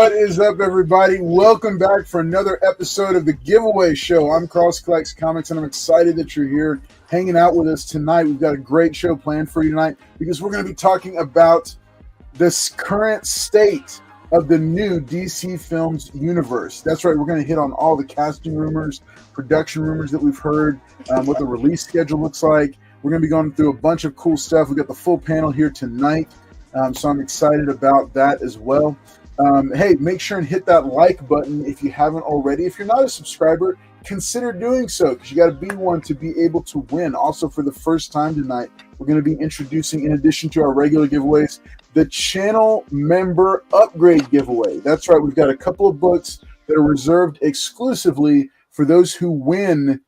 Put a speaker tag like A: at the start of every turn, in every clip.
A: What is up, everybody? Welcome back for another episode of the Giveaway Show. I'm Cross Collects Comics, and I'm excited that you're here hanging out with us tonight. We've got a great show planned for you tonight because we're going to be talking about this current state of the new DC Films universe. That's right, we're going to hit on all the casting rumors, production rumors that we've heard, what the release schedule looks like. We're going to be going through a bunch of cool stuff. We've got the full panel here tonight, so I'm excited about that as well. Hey, make sure and hit that like button if you haven't already. If you're not a subscriber, consider doing so because you got to be one to be able to win. Also, for the first time tonight, we're going to be introducing, in addition to our regular giveaways, the channel member upgrade giveaway. That's right. We've got a couple of books that are reserved exclusively for those who win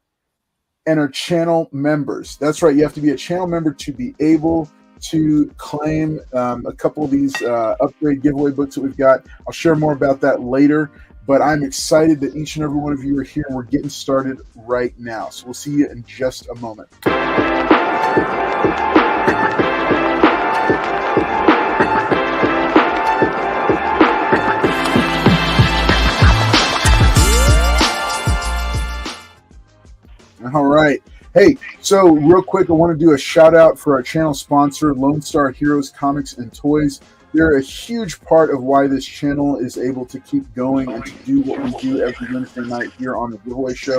A: and are channel members. That's right. You have to be a channel member to be able to claim a couple of these upgrade giveaway books that we've got. I'll share more about that later, but I'm excited that each and every one of you are here. We're getting started right now. So we'll see you in just a moment. All right. Hey, so real quick, I want to do a shout out for our channel sponsor, Lone Star Heroes Comics and Toys. They're a huge part of why this channel is able to keep going and to do what we do every Wednesday night here on the Giveaway Show.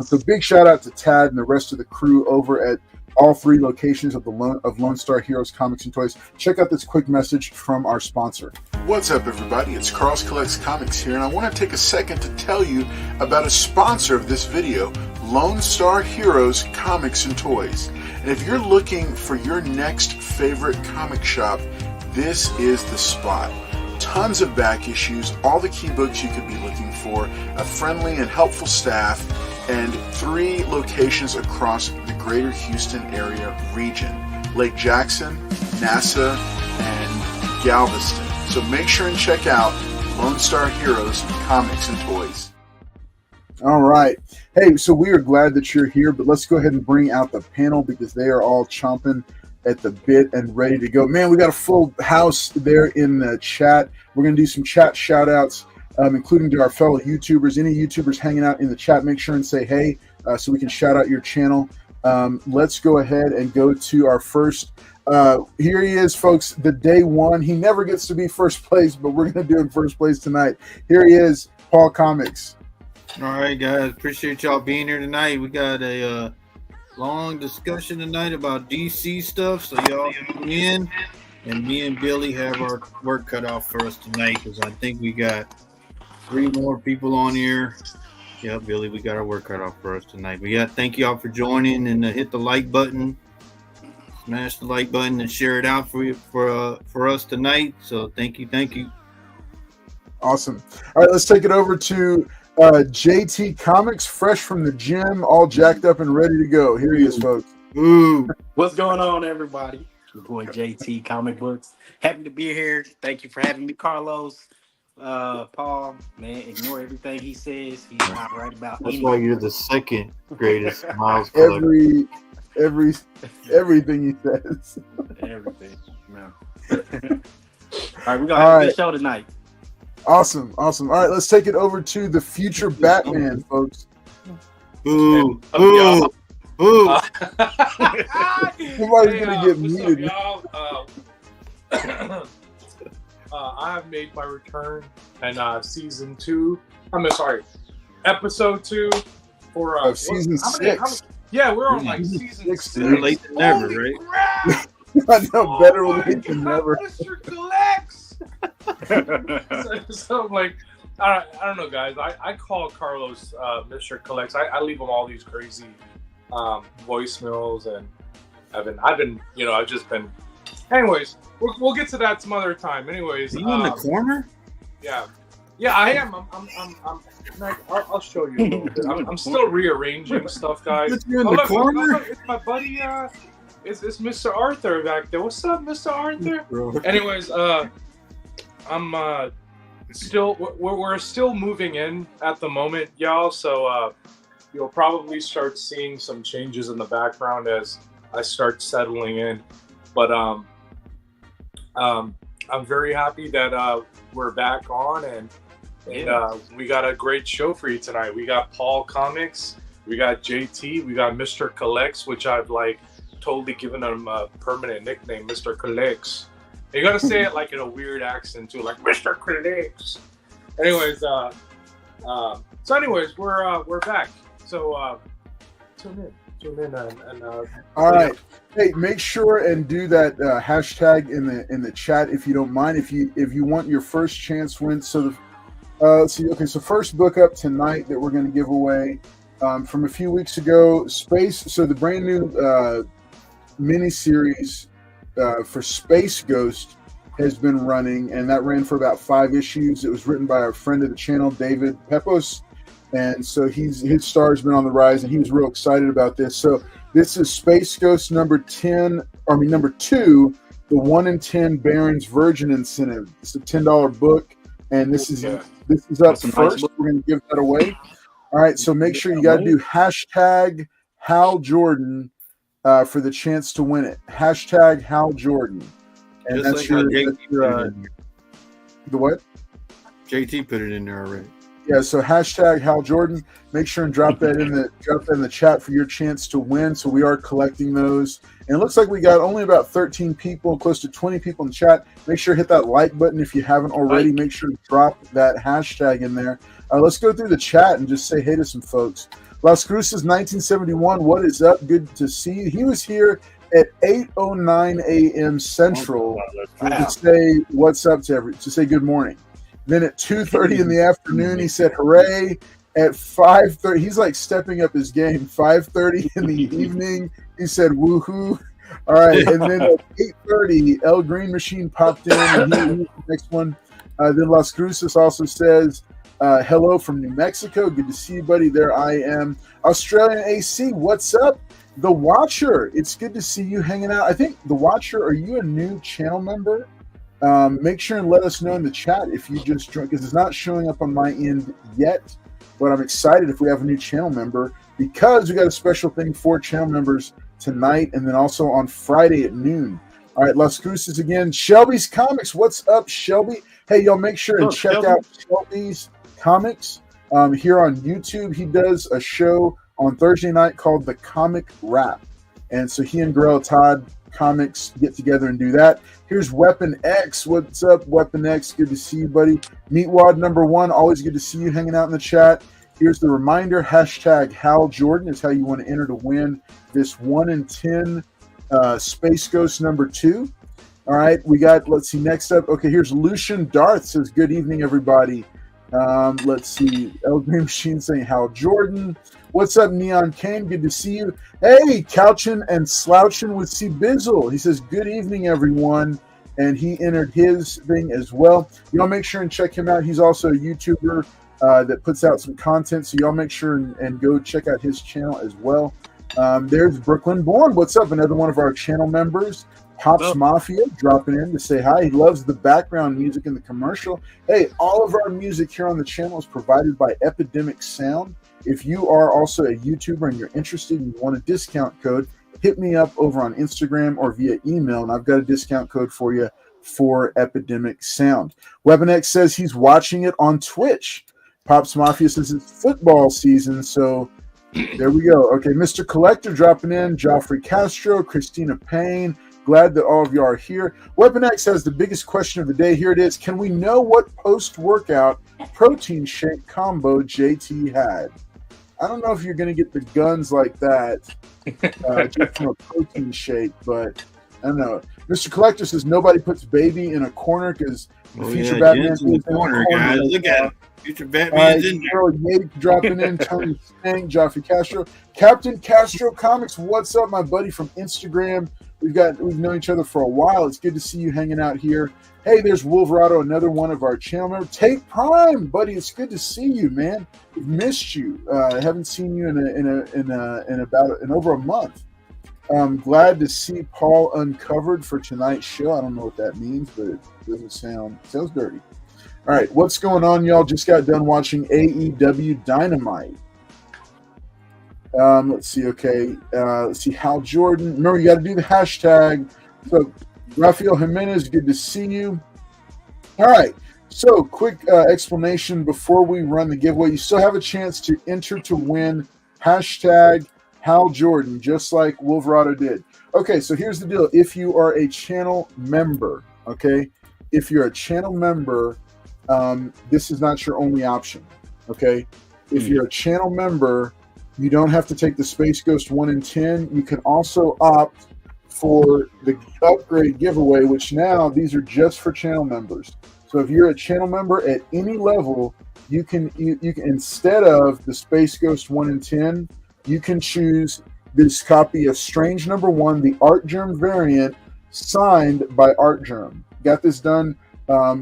A: So big shout out to Tad and the rest of the crew over at all three locations of Lone Star Heroes Comics and Toys. Check out this quick message from our sponsor.
B: What's up, everybody? It's Cross Collects Comics here, and I want to take a second to tell you about a sponsor of this video, Lone Star Heroes Comics and Toys. And if you're looking for your next favorite comic shop, this is the spot. Tons of back issues, all the key books you could be looking for, a friendly and helpful staff, and 3 locations across the greater Houston area region: Lake Jackson, NASA, and Galveston. So make sure and check out Lone Star Heroes Comics and Toys.
A: All right. Hey, so we are glad that you're here, but let's go ahead and bring out the panel because they are all chomping at the bit and ready to go. Man, we got a full house there in the chat. We're going to do some chat shout outs, including to our fellow YouTubers. Any YouTubers hanging out in the chat, make sure and say hey so we can shout out your channel. Let's go ahead and go to our first. Here he is, folks, the day one. He never gets to be first place, but we're going to do him first place tonight. Here he is, Paul Comics.
C: All right, guys. Appreciate y'all being here tonight. We got a long discussion tonight about DC stuff, so y'all come in. And me and Billy have our work cut off for us tonight because I think we got 3 more people on here. Yeah, Billy, we got our work cut off for us tonight. But yeah, thank y'all for joining, and hit the like button. Smash the like button and share it out for us tonight. So thank you.
A: Awesome. All right, let's take it over to JT Comics, fresh from the gym, all jacked up and ready to go. Here he is, folks.
C: Ooh.
D: What's going on, everybody? Your boy JT Comic Books. Happy to be here. Thank you for having me, Carlos. Paul, man, ignore everything he says. He's not right about
C: That's
D: anything.
C: why you're the second greatest Miles collector.
A: Everything he says.
D: Everything. No. All right, we're going to have a good show tonight.
A: Awesome. All right, let's take it over to the future Batman, folks.
C: Ooh.
A: Somebody's going to get muted.
E: I have made my return and season 2. Episode 2 for
A: season 6.
E: Yeah, we're on like season 6.
C: Better late than never, right?
A: I know, better late than never.
E: Mr. Collects. so I'm like, I don't know, guys. I call Carlos Mr. Collects. I leave him all these crazy voicemails, and I've just been. Anyways, we'll get to that some other time. Anyways,
C: Are you in the corner?
E: Yeah, I am. I'll show you a little bit. I'm still rearranging stuff, guys.
C: You're in the corner.
E: Look, it's my buddy. It's Mr. Arthur back there. What's up, Mr. Arthur? Anyways, I'm still we're still moving in at the moment, y'all. So you'll probably start seeing some changes in the background as I start settling in. But I'm very happy that we're back on, and we got a great show for you tonight. We got Paul Comics, we got JT, we got Mr. Collects, which I've like totally given him a permanent nickname, Mr. Collects. You gotta say it like in a weird accent too, like Mr. Collects. Anyways, we're back. So tune in, and
A: all right. Hey, make sure and do that hashtag in the chat if you don't mind. If you want your first chance win. So let's see. Okay, so first book up tonight that we're going to give away from a few weeks ago. Space. So the brand new mini series for Space Ghost has been running, and that ran for about 5 issues. It was written by our friend of the channel, David Pepos, and so his star's been on the rise, and he was real excited about this. So this is Space Ghost number 2, the 1 in 10 Barron's Virgin Incentive. It's a $10 book, and this is up first. We're going to give that away. All right, so make sure you got to do hashtag Hal Jordan for the chance to win it. Hashtag Hal Jordan. And
C: just
A: that's
C: like
A: your the what?
C: JT put it in there already.
A: Yeah, so hashtag Hal Jordan. Make sure and drop that in the chat for your chance to win. So we are collecting those. And it looks like we got only about 13 people, close to 20 people in the chat. Make sure to hit that like button if you haven't already. Make sure to drop that hashtag in there. Let's go through the chat and just say hey to some folks. Las Cruces 1971, what is up? Good to see you. He was here at 8:09 a.m. Central to say what's up to say good morning. Then at 2:30 in the afternoon, he said hooray. At 5:30, he's like stepping up his game. 5:30 in the evening, he said woohoo. All right, and then at 8:30, El Green Machine popped in, and he was the next one. Then Las Cruces also says hello from New Mexico. Good to see you, buddy. There I am. Australian AC, what's up? The Watcher, it's good to see you hanging out. I think The Watcher, are you a new channel member? Make sure and let us know in the chat if you just joined, because it's not showing up on my end yet, but I'm excited if we have a new channel member, because we got a special thing for channel members tonight and then also on Friday at noon. All right, Las Cruces again. Shelby's Comics, what's up, Shelby? Hey, y'all, make sure and check out Shelby's Comics here on YouTube. He does a show on Thursday night called The Comic Wrap. And so he and Gorilla Todd Comics get together and do that. Here's Weapon X. What's up, Weapon X? Good to see you, buddy. Meatwad number 1. Always good to see you hanging out in the chat. Here's the reminder. Hashtag Hal Jordan is how you want to enter to win this 1 in 10 Space Ghost number 2. All right, we got, let's see, next up. Okay, here's Lucian Darth says, good evening, everybody. Let's see. El Green Machine saying Hal Jordan. What's up, Neon Kane? Good to see you. Hey, Couchin' and Slouchin' with C Bizzle. He says, good evening, everyone. And he entered his thing as well. Y'all make sure and check him out. He's also a YouTuber that puts out some content. So y'all make sure and go check out his channel as well. There's Brooklyn Born. What's up? Another one of our channel members. Pops Mafia dropping in to say hi. He loves the background music in the commercial. Hey, all of our music here on the channel is provided by Epidemic Sound. If you are also a YouTuber and you're interested and you want a discount code, hit me up over on Instagram or via email, and I've got a discount code for you for Epidemic Sound. Weapon X says he's watching it on Twitch. Pops Mafia says it's football season, so there we go. Okay, Mr. Collector dropping in. Joffrey Castro, Christina Payne. Glad that all of you are here. Weapon X has the biggest question of the day. Here it is. Can we know what post-workout protein shake combo JT had? I don't know if you're going to get the guns like that just from a protein shake, but I don't know. Mr. Collector says nobody puts baby in a corner because the future Batman is in the corner.
C: Guys, look at him. Future Batman's in there.
A: Yates dropping in. Tony Stang, Joffrey Castro. Captain Castro Comics, what's up, my buddy from Instagram? We've known each other for a while. It's good to see you hanging out here. Hey, there's Wolverado, another one of our channel members. Tate Prime, buddy, it's good to see you, man. We've missed you. I haven't seen you in over a month. I'm glad to see Paul uncovered for tonight's show. I don't know what that means, but it doesn't sounds dirty. All right, what's going on, y'all? Just got done watching AEW Dynamite. Let's see. Okay, let's see. Hal Jordan. Remember, you got to do the hashtag. So, Rafael Jimenez, good to see you. All right. So, quick explanation before we run the giveaway. You still have a chance to enter to win hashtag Hal Jordan, just like Wolverado did. Okay, so here's the deal. If you are a channel member, okay, if you're a channel member, this is not your only option, okay? If you're a channel member, you don't have to take the Space Ghost 1 in 10. You can also opt for the upgrade giveaway, which now these are just for channel members. So if you're a channel member at any level, you can instead of the Space Ghost 1 in 10, you can choose this copy of Strange Number 1, the Art Germ variant, signed by Art Germ. Got this done a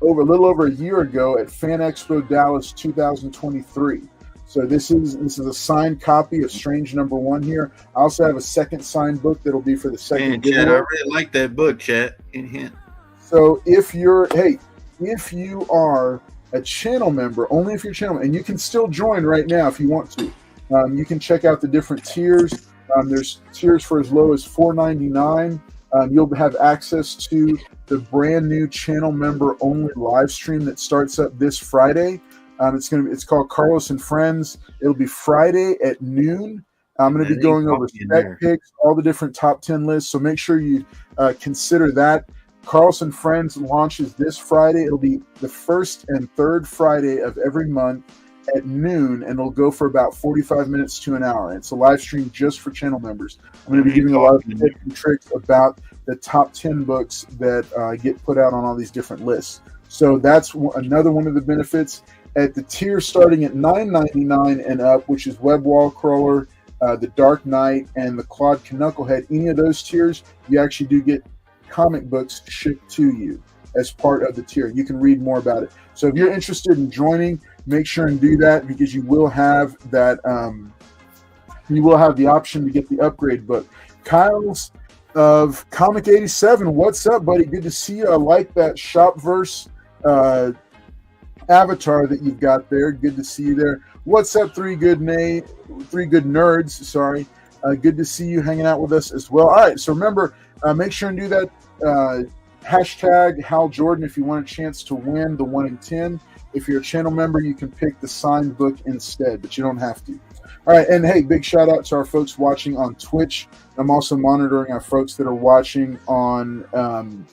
A: little over a year ago at Fan Expo Dallas 2023. So this is a signed copy of Strange Number 1 here. I also have a second signed book that'll be for the second giveaway.
C: Chad, I really like that book, Chat. Hint.
A: So if you are a channel member, only if you're a channel, and you can still join right now if you want to. You can check out the different tiers. There's tiers for as low as $4.99. You'll have access to the brand new channel member only live stream that starts up this Friday. It's called Carlos and Friends. It'll be Friday at noon. I'm going to be going over spec picks, all the different top 10 lists. So make sure you consider that. Carlos and Friends launches this Friday. It'll be the first and third Friday of every month at noon, and it'll go for about 45 minutes to an hour. It's a live stream just for channel members. I'm going to be giving a lot of tips and tricks about the top 10 books that get put out on all these different lists. So that's another one of the benefits. At the tier starting at $9.99 and up, which is Web Wall Crawler, the Dark Knight, and the Claude Knucklehead, any of those tiers, you actually do get comic books shipped to you as part of the tier. You can read more about it. So if you're interested in joining, make sure and do that, because you will have that. You will have the option to get the upgrade book. Kyle's of Comic 87, what's up, buddy? Good to see you. I like that Shopverse avatar that you've got there. Good to see you there. What's up, three good nerds? Sorry. Good to see you hanging out with us as well. All right, so remember, make sure and do that hashtag Hal Jordan if you want a chance to win the 1 in 10. If you're a channel member, you can pick the signed book instead, but you don't have to. All right, and hey, big shout out to our folks watching on Twitch. I'm also monitoring our folks that are watching on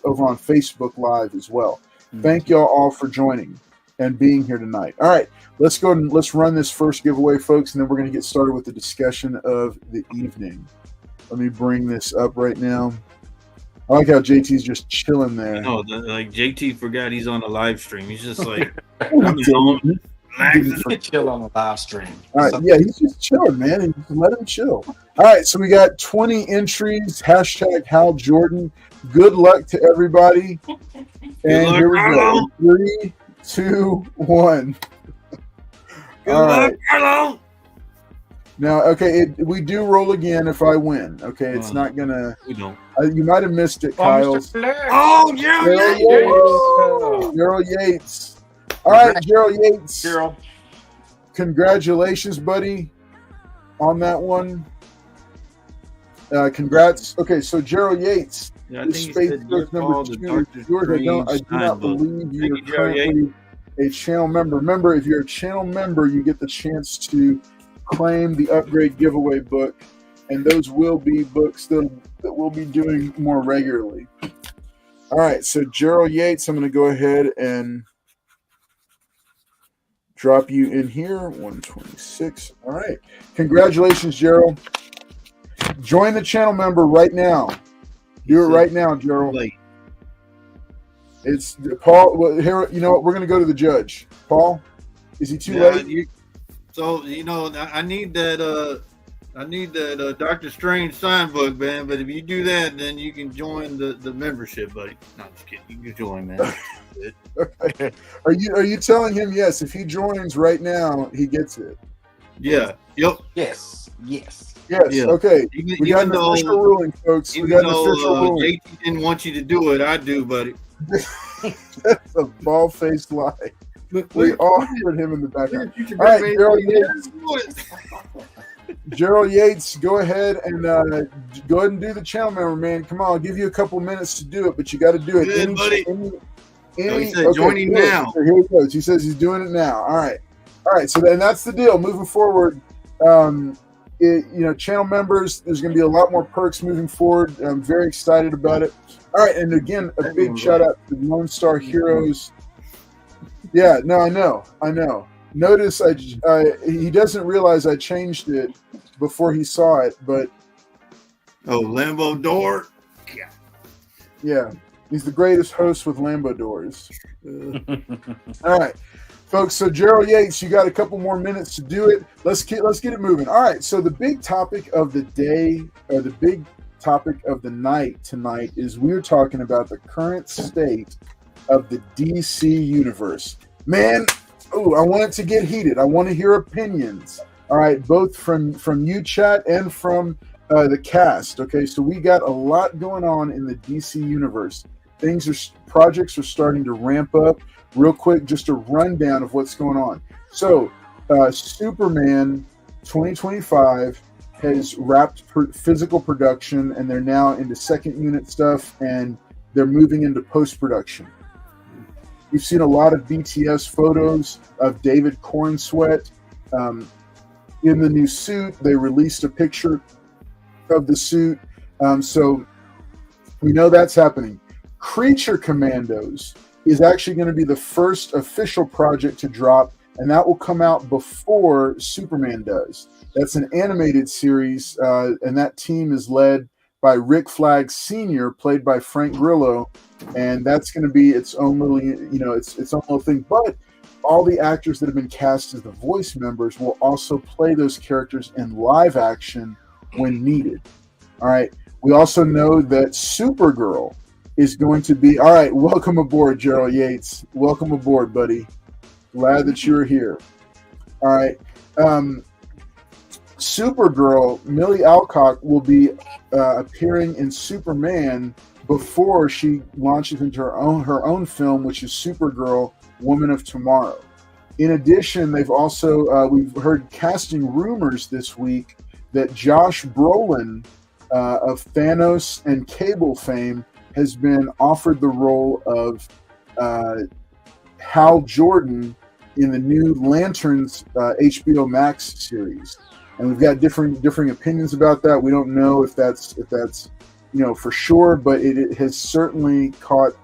A: over on Facebook Live as well. Thank y'all all for joining and being here tonight. All right, let's go and let's run this first giveaway, folks, and then we're going to get started with the discussion of the evening. Let me bring this up right now. I like how JT's just chilling there.
C: No, like JT forgot he's on a live stream. He's just like, I'm just home.
D: Chill on the live stream.
A: All right, yeah, he's just chilling, man, and you can let him chill. All right, so we got 20 entries. Hashtag Hal Jordan. Good luck to everybody. And here we go. 3, 2, 1. All right.
C: Hello.
A: Now, okay, we do roll again if I win. Okay, it's not gonna.
C: We don't.
A: You might have missed it, Kyle.
C: Oh, yeah.
A: Gerald Yates. All right, Gerald Yates.
D: Gerald.
A: Congratulations, buddy, on that one. Congrats. Okay, so Gerald Yates.
C: Yeah, I
A: the
C: think
A: Space
C: said
A: Ghost number 2. Yours, I do not believe you're currently a channel member. Remember, if you're a channel member, you get the chance to claim the upgrade giveaway book, and those will be books that we'll be doing more regularly. All right, so Gerald Yates, I'm going to go ahead and drop you in here. 126. All right. Congratulations, Gerald. Join the channel member right now. Do it right now, Gerald. It's Paul. Well, here, you know what? We're going to go to the judge. Paul, is he too late?
C: So I need that. I need that Doctor Strange sign book, man. But if you do that, then you can join the membership, buddy. No, I'm just kidding. You can join, man.
A: Okay. Are you telling him yes? If he joins right now, he gets it.
C: Yeah. Yep.
D: Yes. Yes.
A: Yes.
C: Yeah.
A: Okay. We got an official ruling, folks. We got an official ruling.
C: JT didn't want you to do it. I do, buddy.
A: That's a bald-faced lie. We all heard him in the background. All right, Gerald Yates. Gerald Yates, go ahead and do the channel member, man. Come on, I'll give you a couple minutes to do it, but you got to do it.
C: Good, buddy. He said joining now.
A: So here he goes. He says he's doing it now. All right. So then that's the deal. Moving forward, channel members, there's going to be a lot more perks moving forward. I'm very excited about it. All right, and again, a big shout out to Lone Star Heroes. Yeah, no, I know. Notice he doesn't realize I changed it before he saw it, but
C: Lambo door.
A: Yeah, he's the greatest host with Lambo doors. All right, folks. So Gerald Yates, you got a couple more minutes to do it. Let's get it moving. All right. So the big topic of the day, or the big topic of the night tonight, is we're talking about the current state of the DC universe. Man, I want it to get heated. I want to hear opinions. All right, both from you, chat, and from the cast. Okay, so we got a lot going on in the DC universe. Projects are starting to ramp up. Real quick, just a rundown of what's going on. So, Superman 2025 has wrapped physical production, and they're now into second unit stuff, and they're moving into post-production. We've seen a lot of BTS photos of David Cornsweet in the new suit. They released a picture of the suit, so we know that's happening. Creature Commandos is actually going to be the first official project to drop, and that will come out before Superman does. That's an animated series, and that team is led by Rick Flag Sr., played by Frank Grillo, and that's going to be its own little, its own little thing. But all the actors that have been cast as the voice members will also play those characters in live action when needed. All right. We also know that Supergirl is going to be. All right. Welcome aboard, Gerald Yates. Welcome aboard, buddy. Glad that you're here. All right. Supergirl, Millie Alcock, will be appearing in Superman before she launches into her own film, which is Supergirl, Woman of Tomorrow. In addition, they've also we've heard casting rumors this week that Josh Brolin of Thanos and Cable fame has been offered the role of Hal Jordan in the new Lanterns HBO Max series. And we've got differing opinions about that. We don't know if that's for sure, but it has certainly caught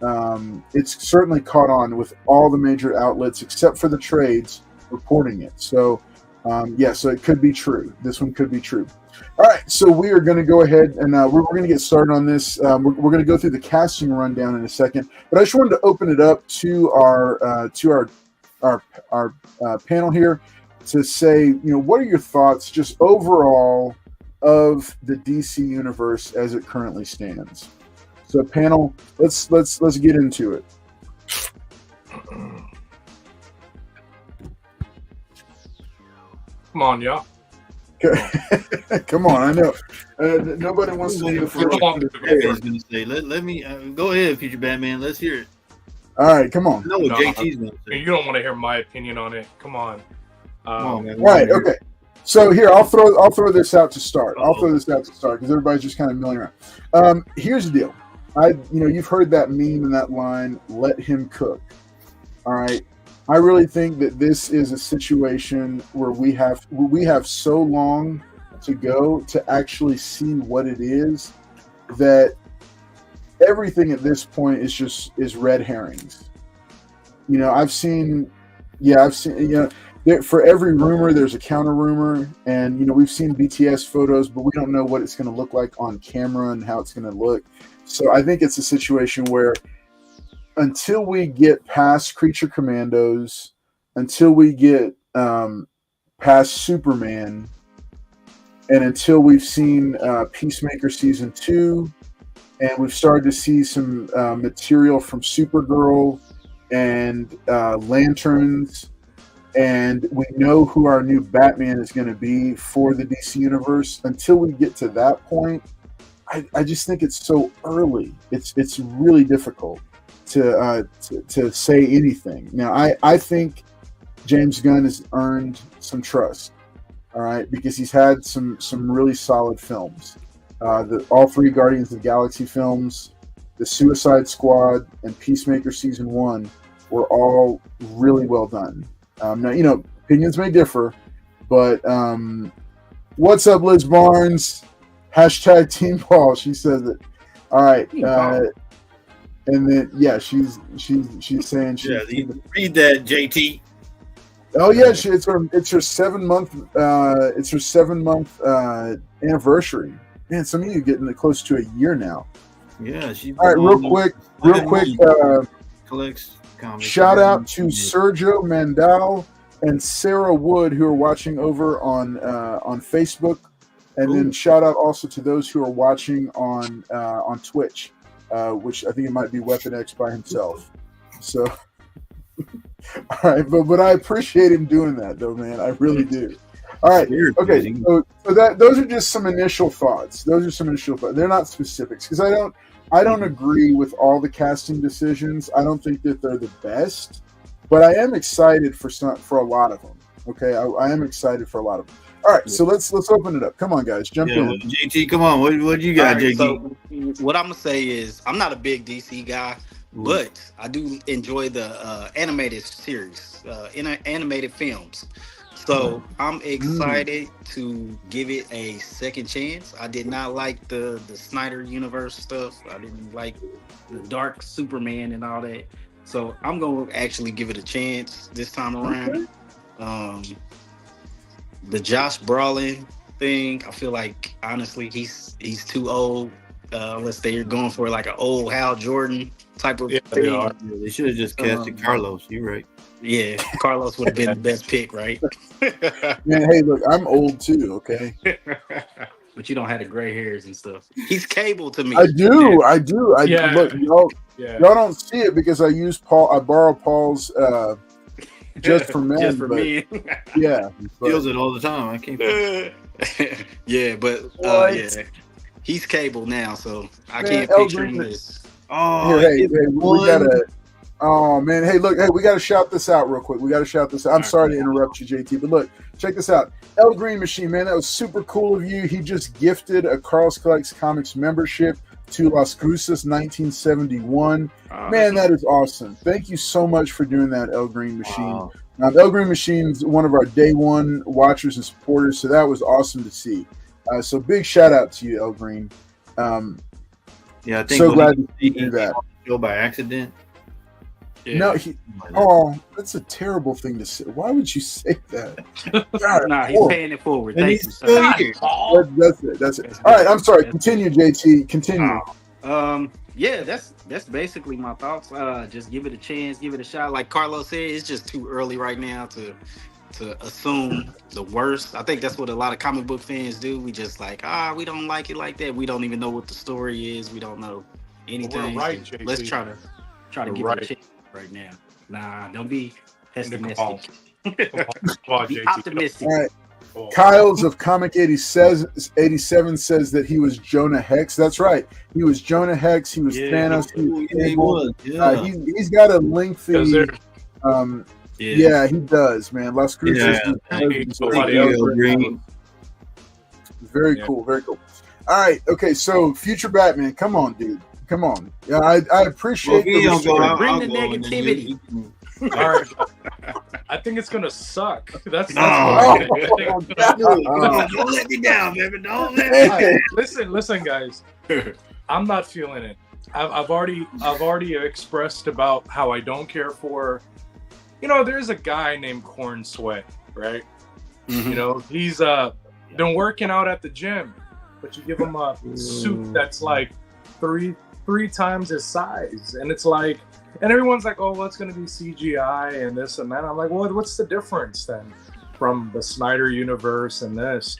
A: on with all the major outlets except for the trades reporting it. So so it could be true. This one could be true. All right, so we are going to go ahead and we're going to get started on this. We're going to go through the casting rundown in a second, but I just wanted to open it up to our panel here to say, what are your thoughts just overall of the DC universe as it currently stands? So, panel, let's get into it.
E: Come on, y'all.
A: Come on, I know. Nobody wants to be the first.
C: I was going to say, let me go ahead, Future Batman. Let's hear it.
A: All right, come on.
C: I know what JT's going to say.
E: You don't want to hear my opinion on it. Come on.
A: All right, okay. So here, I'll throw this out to start. Because everybody's just kind of milling around. Here's the deal. You've heard that meme and that line, "Let him cook." All right. I really think that this is a situation where we have so long to go to actually see what it is, that everything at this point is red herrings. I've seen for every rumor there's a counter rumor, and we've seen BTS photos, but we don't know what it's going to look like on camera and how it's going to look. So I think it's a situation where until we get past Creature Commandos, until we get past Superman, and until we've seen Peacemaker Season 2, and we've started to see some material from Supergirl and Lanterns, and we know who our new Batman is going to be for the DC Universe, until we get to that point, I just think it's so early. It's really difficult to say anything. Now, I think James Gunn has earned some trust, all right, because he's had some really solid films. All three Guardians of the Galaxy films The Suicide Squad and Peacemaker Season 1 were all really well done. Now, opinions may differ, but what's up, Liz Barnes? Hashtag Team Paul. She says it. All right. And then, she's saying she.
C: Yeah, read that, JT.
A: Oh yeah, it's her 7-month it's her 7-month anniversary. Man, some of you are getting close to a year now.
C: Yeah, she's
A: all right. Real quick.
C: Collects comics.
A: Shout out to Sergio Mandal and Sarah Wood who are watching over on Facebook, and then shout out also to those who are watching on Twitch, which I think it might be Weapon X by himself. So. All right, but I appreciate him doing that, though, man. I really do. All right, okay. So those are just some initial thoughts. They're not specifics because I don't agree with all the casting decisions. I don't think that they're the best, but I am excited for a lot of them. Okay, I am excited for a lot of them. All right, so let's open it up. Come on, guys, jump in.
C: JT, come on. What you got, JT?
D: So what I'm gonna say is I'm not a big DC guy. But I do enjoy the animated series, animated films. So I'm excited to give it a second chance. I did not like the Snyder Universe stuff. I didn't like the Dark Superman and all that. So I'm going to actually give it a chance this time around. The Josh Brolin thing, I feel like, honestly, he's too old. Unless they're going for like an old Hal Jordan type of thing.
C: They should have just casted Carlos. You're right.
D: Yeah, Carlos would have been the best pick, right?
A: Man, hey, look, I'm old too, okay?
D: But you don't have the gray hairs and stuff. He's Cable to me.
A: I do. Look, y'all don't see it because I borrow Paul's Just for Men.
D: Just for Men.
A: Yeah.
C: He steals it all the time. I can't.
D: Yeah, but yeah. He's Cable now, so I can't picture him as.
A: Oh, hey, we gotta. Oh man, hey, look, we gotta shout this out real quick. I'm sorry to interrupt you, JT, but look, check this out. El Green Machine, man, that was super cool of you. He just gifted a Carl's Collects Comics membership to Las Cruces 1971. Man, that is awesome. Thank you so much for doing that, El Green Machine.
C: Wow.
A: El Green Machine's one of our day one watchers and supporters, so that was awesome to see. So big shout out to you, El Green.
C: I think
A: so glad to see that.
C: Go by accident.
A: Yeah. No, that's a terrible thing to say. Why would you say that? God,
D: he's paying it forward. Thank you,
C: sir.
A: That's it. All right, I'm sorry. Continue, JT. Continue.
D: Yeah, that's basically my thoughts. Just give it a chance, give it a shot. Like Carlos said, it's just too early right now to assume the worst. I think that's what a lot of comic book fans do. We just like, we don't like it like that. We don't even know what the story is. We don't know anything.
E: Well, right, JT.
D: Let's try to give it a chance right now. Nah, don't be pessimistic. Be optimistic.
A: All right. Kyle's of Comic 87 says that he was Jonah Hex. That's right. He was Jonah Hex. He was Thanos. He was. He's got a lengthy. Yeah, he does, man. Las Cruces. Very cool. Very cool. All right. Okay. So, future Batman. Come on, dude. Come on. Yeah, I appreciate
D: bring the negativity.
E: All right. I think it's gonna suck. That's
C: don't let me down, baby. Don't let me down.
E: Listen, guys. I'm not feeling it. I've already expressed about how I don't care for. There's a guy named Corn Sweat, right? Mm-hmm. He's been working out at the gym, but you give him a suit that's like three times his size, and it's like, and everyone's like, oh, well, it's going to be CGI and this and that. I'm like, well, what's the difference then from the Snyder universe and this?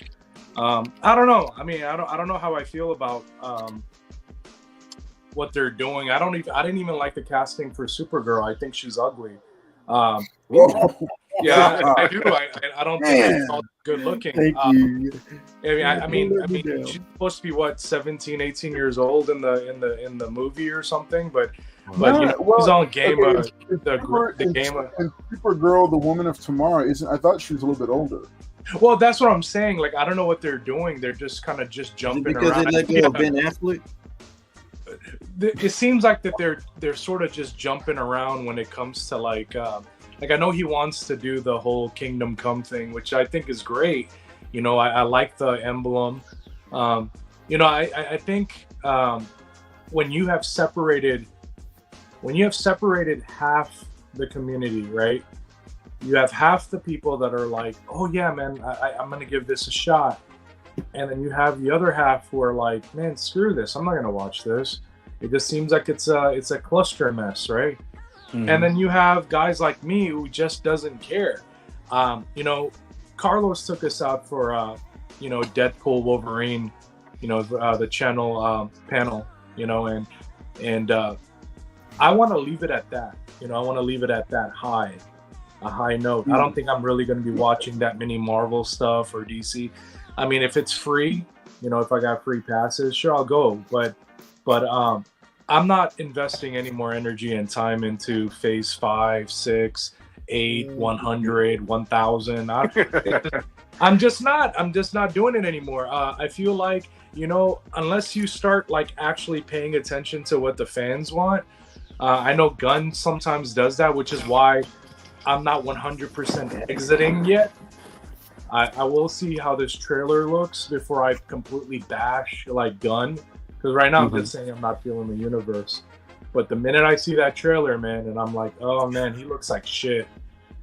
E: I don't know. I mean, I don't know how I feel about what they're doing. I didn't even like the casting for Supergirl. I think she's ugly. Yeah, I do. I don't think it's all good looking.
A: Thank you.
E: I mean, she's supposed to be what, 17, 18 years old in the movie or something, but she's on game. The game.
A: And Supergirl, the Woman of Tomorrow, isn't. I thought she was a little bit older.
E: Well, that's what I'm saying. Like, I don't know what they're doing. They're just kind of jumping
C: because
E: around.
C: Because they let go of Ben Affleck.
E: it seems like that they're sort of just jumping around when it comes to like I know he wants to do the whole Kingdom Come thing, which I think is great. You know, I like the emblem. You know, I think when you have separated half the community, right? You have half the people that are like, oh yeah, man, I'm gonna give this a shot. And then you have the other half who are like, man, screw this. I'm not going to watch this. It just seems like it's a cluster mess, right? Mm-hmm. And then you have guys like me who just doesn't care. You know, Carlos took us out for, you know, Deadpool Wolverine, you know, the channel panel, you know, and I want to leave it at that. You know, I want to leave it at that a high note. Mm-hmm. I don't think I'm really going to be watching that many Marvel stuff or DC. I mean, if it's free, you know, if I got free passes, sure, I'll go. But I'm not investing any more energy and time into Phase 5, 6, 8, 100, 1000. I'm just not doing it anymore. I feel like, you know, unless you start like actually paying attention to what the fans want. I know Gunn sometimes does that, which is why I'm not 100% exiting yet. I will see how this trailer looks before I completely bash like Gunn, because right now I'm just saying I'm not feeling the universe. But the minute I see that trailer, man, and I'm like, oh man, he looks like shit.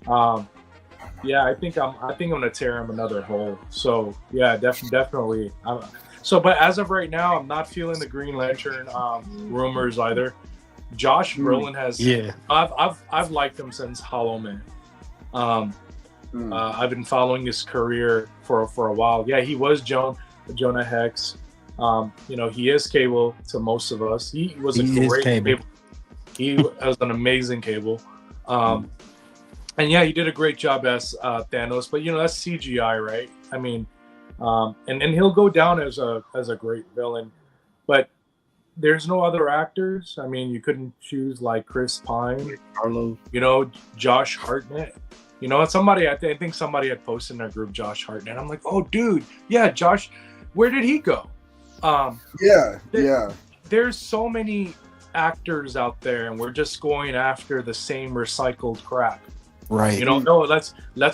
E: Yeah, I think I'm gonna tear him another hole. So yeah, definitely. But as of right now, I'm not feeling the Green Lantern rumors either. Josh Brolin has. Yeah. I've liked him since Hollow Man. I've been following his career for a while. Yeah, he was Jonah Hex. You know, he is Cable to most of us. He was a great Cable. He was an amazing Cable. And yeah, he did a great job as Thanos. But you know, that's CGI, right? I mean, and he'll go down as a great villain. But there's no other actors. I mean, you couldn't choose like Chris Pine, Carlo. You know, Josh Hartnett. You know, somebody, I think somebody had posted in our group, Josh Hartnett. I'm like, oh, dude, yeah, Josh, where did he go? There's so many actors out there, and we're just going after the same recycled crap. Right. You know, no, let's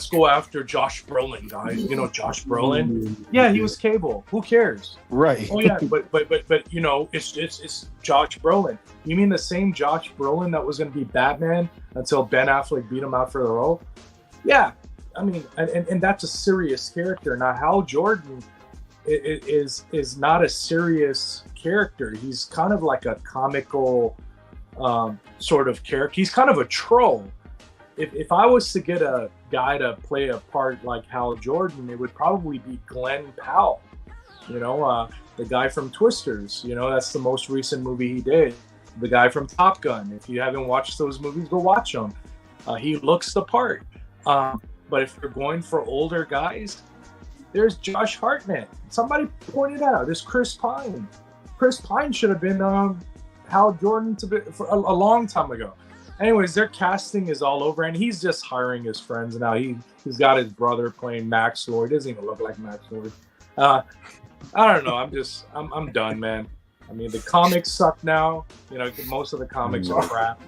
E: go after Josh Brolin, guys. You know, Josh Brolin. Yeah, he was Cable. Who cares? Right. Oh yeah, but you know, it's Josh Brolin. You mean the same Josh Brolin that was going to be Batman until Ben Affleck beat him out for the role? Yeah, I mean, and that's a serious character. Now, Hal Jordan is not a serious character. He's kind of like a comical sort of character. He's kind of a troll. If I was to get a guy to play a part like Hal Jordan, it would probably be Glenn Powell. You know, the guy from Twisters. You know, that's the most recent movie he did. The guy from Top Gun. If you haven't watched those movies, go watch them. He looks the part. But if you're going for older guys, there's Josh Hartnett. Somebody pointed out, there's Chris Pine. Chris Pine should have been Hal Jordan for a long time ago. Anyways, their casting is all over, and he's just hiring his friends now. He's got his brother playing Max Lord. He doesn't even look like Max Lord. I don't know. I'm done, man. I mean, the comics suck now. You know, most of the comics are crap.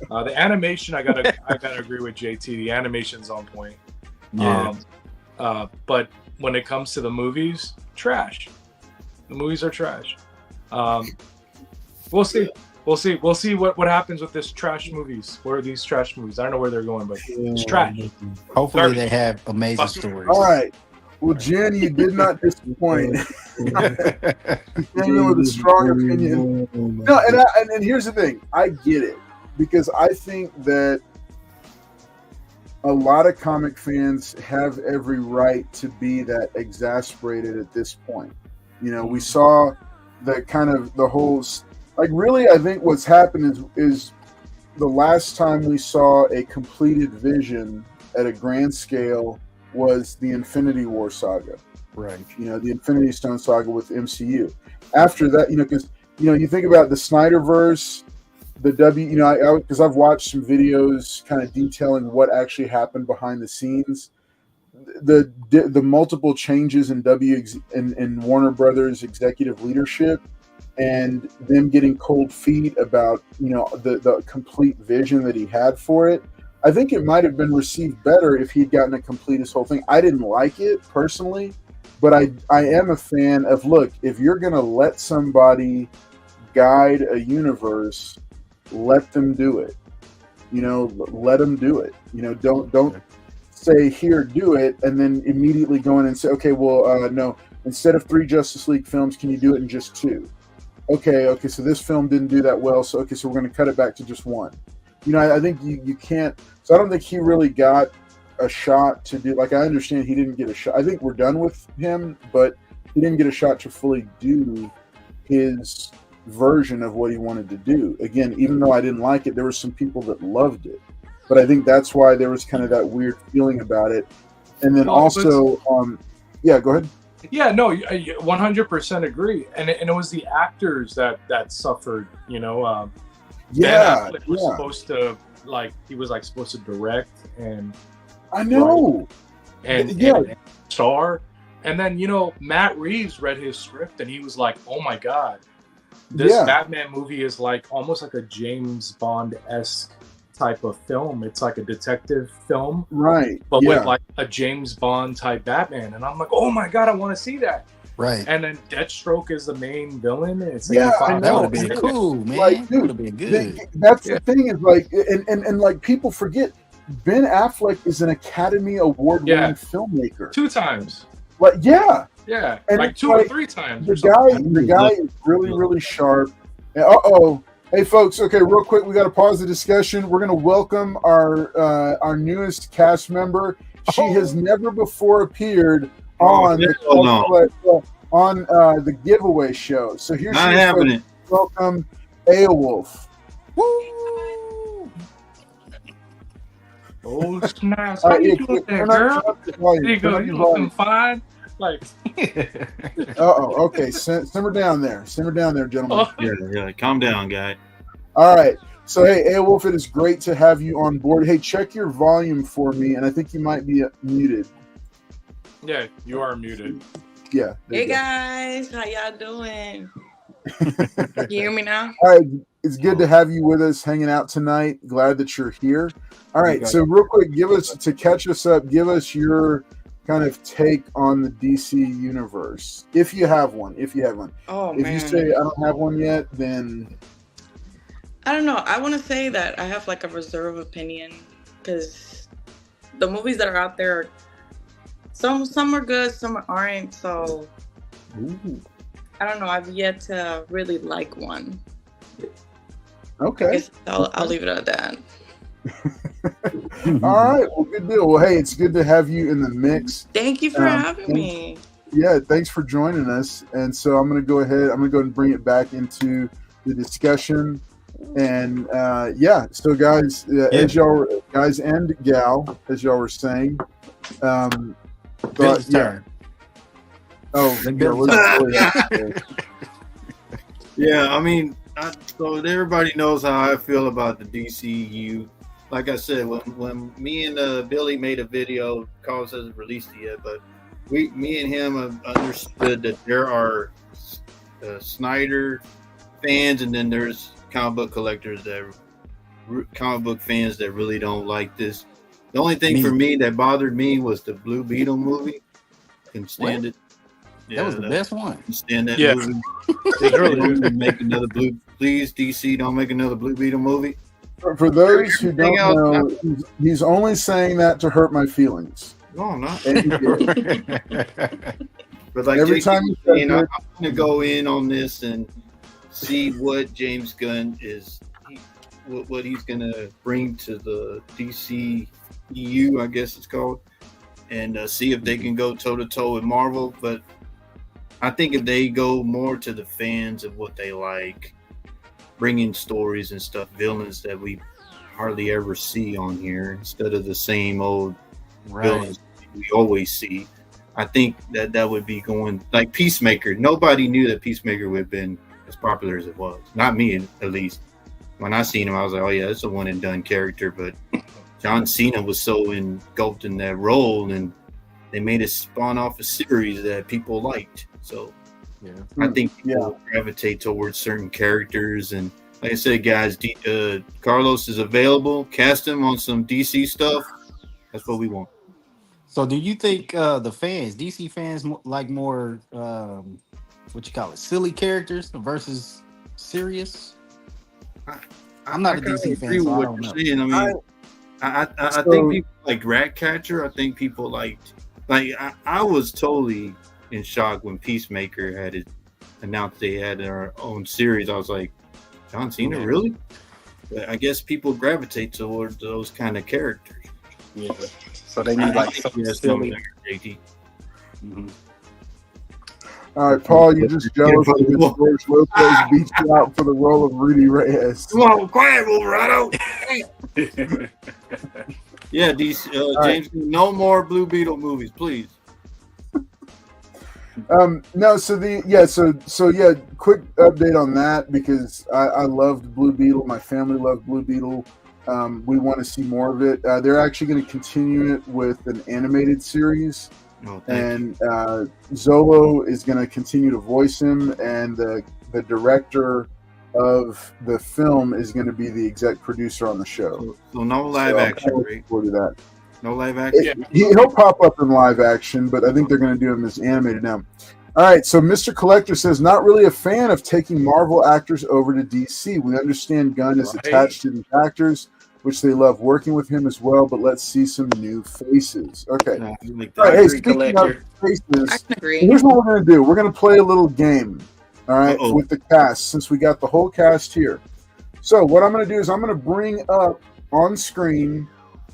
E: The animation, I gotta agree with JT. The animation's on point. Yeah. But when it comes to the movies, trash. The movies are trash. We'll see. We'll see what happens with this trash movies. Where are these trash movies? I don't know where they're going, but it's trash.
F: Hopefully they have amazing stories.
A: All right. Well, Jen, you did not disappoint. You came in with a strong opinion. No, and here's the thing. I get it, because I think that a lot of comic fans have every right to be that exasperated at this point. You know, we saw the kind of the whole, like, really, I think what's happened is the last time we saw a completed vision at a grand scale was the Infinity War saga. Right. You know, the Infinity Stone saga with MCU. After that, you know, because, you know, you think about the Snyderverse, you know, because I've watched some videos kind of detailing what actually happened behind the scenes. The multiple changes in Warner Brothers executive leadership and them getting cold feet about, you know, the complete vision that he had for it. I think it might have been received better if he'd gotten to complete his whole thing. I didn't like it personally, but I am a fan of, look, if you're going to let somebody guide a universe, let them do it. You know, let them do it. You know, don't say, here, do it, and then immediately go in and say, okay, well, no, instead of 3 Justice League films, can you do it in just 2? Okay, so this film didn't do that well, so we're going to cut it back to just 1. You know, I think you can't. So I don't think he really got a shot to do. Like, I understand he didn't get a shot. I think we're done with him, but he didn't get a shot to fully do his version of what he wanted to do. Again, even though I didn't like it, there were some people that loved it. But I think that's why there was kind of that weird feeling about it. And then also, yeah, go ahead.
E: Yeah, no, I 100% agree. And it was the actors that suffered, you know.
A: Yeah,
E: Ben Affleck was supposed to, like, he was like supposed to direct and
A: I know,
E: and star, and then, you know, Matt Reeves read his script and he was like, "Oh my god, this Batman movie is like almost like a James Bond-esque type of film. It's like a detective film,
A: right?
E: But with like a James Bond type Batman." And I'm like, "Oh my god, I want to see that."
F: Right.
E: And then Deathstroke is the main villain. It's
A: like
F: that would have been cool, man.
A: Like,
F: that would have been good.
A: That's the thing is, like, and like, people forget, Ben Affleck is an Academy Award-winning filmmaker.
E: 2 times.
A: Like,
E: and like 2 or 3 times.
A: The guy is really, really sharp. Hey, folks. Okay, real quick, we got to pause the discussion. We're going to welcome our newest cast member. She has never before appeared on the giveaway show. So here's happening. Welcome, Airwolf.
E: Woo! Oh, snaps! How you doing there, girl? You looking fine? Like,
A: okay. Simmer down there, gentlemen.
C: Yeah. Calm down, guy.
A: All right. So, hey, Airwolf, it is great to have you on board. Hey, check your volume for me, and I think you might be muted.
E: Yeah, you are muted.
A: Yeah.
G: Hey guys, how y'all doing? You hear me now?
A: All right, it's good to have you with us, hanging out tonight. Glad that you're here. All right, so real quick, to catch us up, give us your kind of take on the DC universe, if you have one.
G: Oh,
A: if you say I don't have one yet, then
G: I don't know. I want to say that I have like a reserve opinion because the movies that are out there, some are good, some aren't. So I don't know. I've yet to really like one.
A: Okay.
G: I'll leave it at that.
A: All right. Well, good deal. Well, hey, it's good to have you in the mix.
G: Thank you for having me.
A: Yeah, thanks for joining us. And so I'm going to go ahead and bring it back into the discussion. And so guys, as y'all guys and gal, as y'all were saying,
F: Bill's turn.
C: Yeah, I mean, so everybody knows how I feel about the DCU. Like I said, when me and Billy made a video, Carlos hasn't released it yet, but me and him have understood that there are Snyder fans, and then there's comic book fans that really don't like this. The only thing for me that bothered me was the Blue Beetle movie. Couldn't stand it.
F: Yeah, that was the best one.
C: Stand that movie. Really make another please, DC, don't make another Blue Beetle movie.
A: For those who don't know, he's only saying that to hurt my feelings.
C: No, I'm not. But like
A: every time
C: I'm going to go in on this and see what James Gunn is, what he's going to bring to the DC EU, I guess it's called, and see if they can go toe-to-toe with Marvel. But I think if they go more to the fans of what they like, bringing stories and stuff, villains that we hardly ever see on here, instead of the same old villains we always see, I think that would be going like Peacemaker. Nobody knew that Peacemaker would have been as popular as it was. Not me, at least. When I seen him, I was like, oh yeah, it's a one and done character. But John Cena was so engulfed in that role, and they made it spawn off a series that people liked. So
F: Yeah.
C: I think people gravitate towards certain characters, and like I said, guys, Carlos is available. Cast him on some DC stuff. That's what we want.
F: So, do you think the fans, DC fans, like more what you call it, silly characters versus serious? I'm not a DC fan, so I don't know.
C: Saying. I mean, I think people like Ratcatcher. I think people liked. I was totally in shock when Peacemaker had it announced they had their own series. I was like, John Cena, really? But I guess people gravitate towards those kind of characters.
D: Yeah. So they need like something silly.
A: All right, Paul, you're just jealous because George Lopez beat you out for the role of Rudy Reyes.
C: Come on, quiet, Wolverado. Yeah, DC, James, no more Blue Beetle movies, please.
A: No, so quick update on that because I loved Blue Beetle. My family loved Blue Beetle. We want to see more of it. They're actually going to continue it with an animated series. And Zolo is going to continue to voice him, and the director of the film is going to be the exec producer on the show.
C: So no live action, right?
A: That.
C: No live action?
A: He'll pop up in live action, but I think they're going to do him as animated now. All right, so Mr. Collector says, not really a fan of taking Marvel actors over to DC. We understand Gunn is attached to these actors, which they love working with him as well, but let's see some new faces. Okay. All right, hey, speaking of faces,
G: I can agree.
A: here's what we're going to do. We're going to play a little game, all right, with the cast, since we got the whole cast here. So what I'm going to do is I'm going to bring up on screen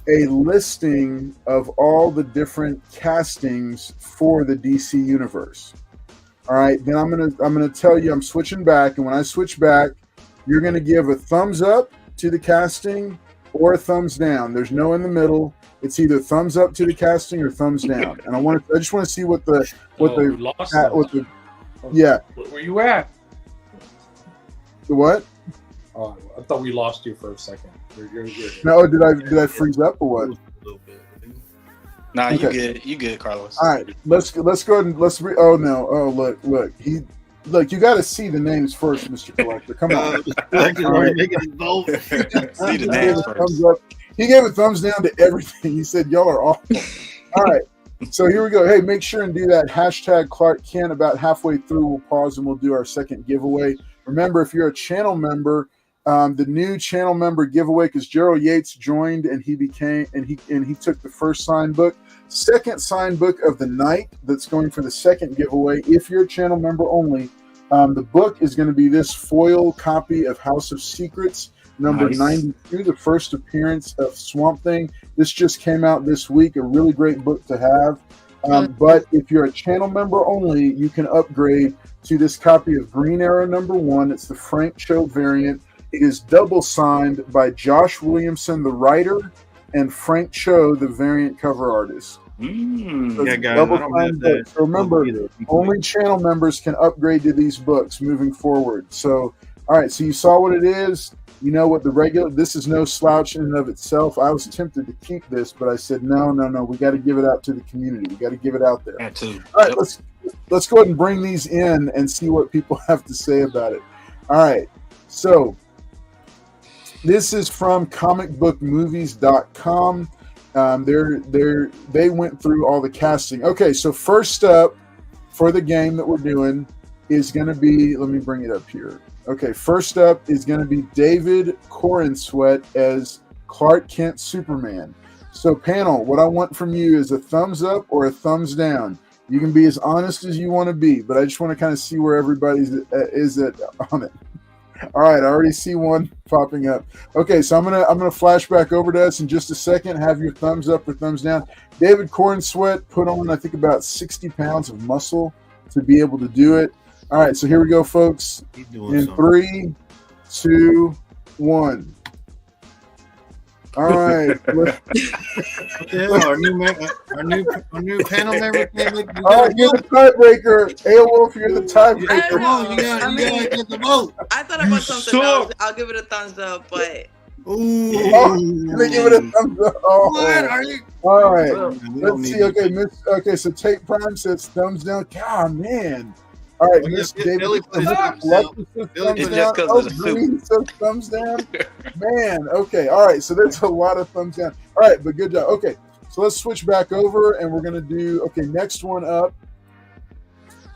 A: a listing of all the different castings for the DC universe. All right, then I'm going to tell you I'm switching back, and when I switch back, you're going to give a thumbs up to the casting or a thumbs down. There's no in the middle. It's either thumbs up to the casting or thumbs down. And I just want to see what the yeah.
E: Where were you at?
A: The what?
E: Oh, I thought we lost you for a second. You're
A: No, did I freeze up or what?
D: Nah, okay. You good, Carlos.
A: All right, let's go ahead and oh no, oh look, you got to see the names first, Mr. Collector. Come on.
D: See the names first.
A: He gave a thumbs down to everything. He said y'all are awful. All right, so here we go. Hey, make sure and do that hashtag Clark Kent. About halfway through, we'll pause and we'll do our second giveaway. Remember, if you're a channel member, the new channel member giveaway, because Gerald Yates joined and he took the first signed book. Second signed book of the night that's going for the second giveaway. If you're a channel member only, the book is going to be this foil copy of House of Secrets, number 92, the first appearance of Swamp Thing. This just came out this week, a really great book to have. But if you're a channel member only, you can upgrade to this copy of Green Arrow number 1. It's the Frank Cho variant. It is double signed by Josh Williamson, the writer, and Frank Cho, the variant cover artist. So
C: yeah, guys, I don't have that.
A: So remember, only channel members can upgrade to these books moving forward. So, all right, so you saw what it is. You know what this is no slouch in and of itself. I was tempted to keep this, but I said, no, we got to give it out to the community. We got to give it out there.
D: Too.
A: All right, let's go ahead and bring these in and see what people have to say about it. All right, so this is from comicbookmovies.com. They went through all the casting. Okay, so first up for the game that we're doing is going to be, let me bring it up here. Okay, first up is going to be David Corenswet as Clark Kent Superman. So panel, what I want from you is a thumbs up or a thumbs down. You can be as honest as you want to be, but I just want to kind of see where everybody's is on it. All right, I already see one popping up. Okay, so I'm gonna flash back over to us in just a second. Have your thumbs up or thumbs down. David Cornsweat put on, I think, about 60 pounds of muscle to be able to do it. All right, so here we go, folks. In 3, 2, 1. All right.
C: Our new panel member.
A: All right, you're the tiebreaker. Aolwolf, you're the tiebreaker.
C: Come on, you gotta get the vote.
G: I thought about something else. I'll give it a thumbs up, but.
A: They give it a thumbs up.
C: What are you?
A: All right. Let's see. Okay, so Tate Prime says thumbs down. God, man. All right,
C: Oh, yeah,
A: Miss
C: Billy
A: David.
C: put his
A: Mr.
C: thumbs down.
A: Collector says
C: Billy
A: thumbs
C: put
D: It's
C: his
D: just
A: down.
D: 'cause of the
A: Green says thumbs down. Man, okay. All right, so there's a lot of thumbs down. All right, but good job. Okay, so let's switch back over, and we're going to do, okay, next one up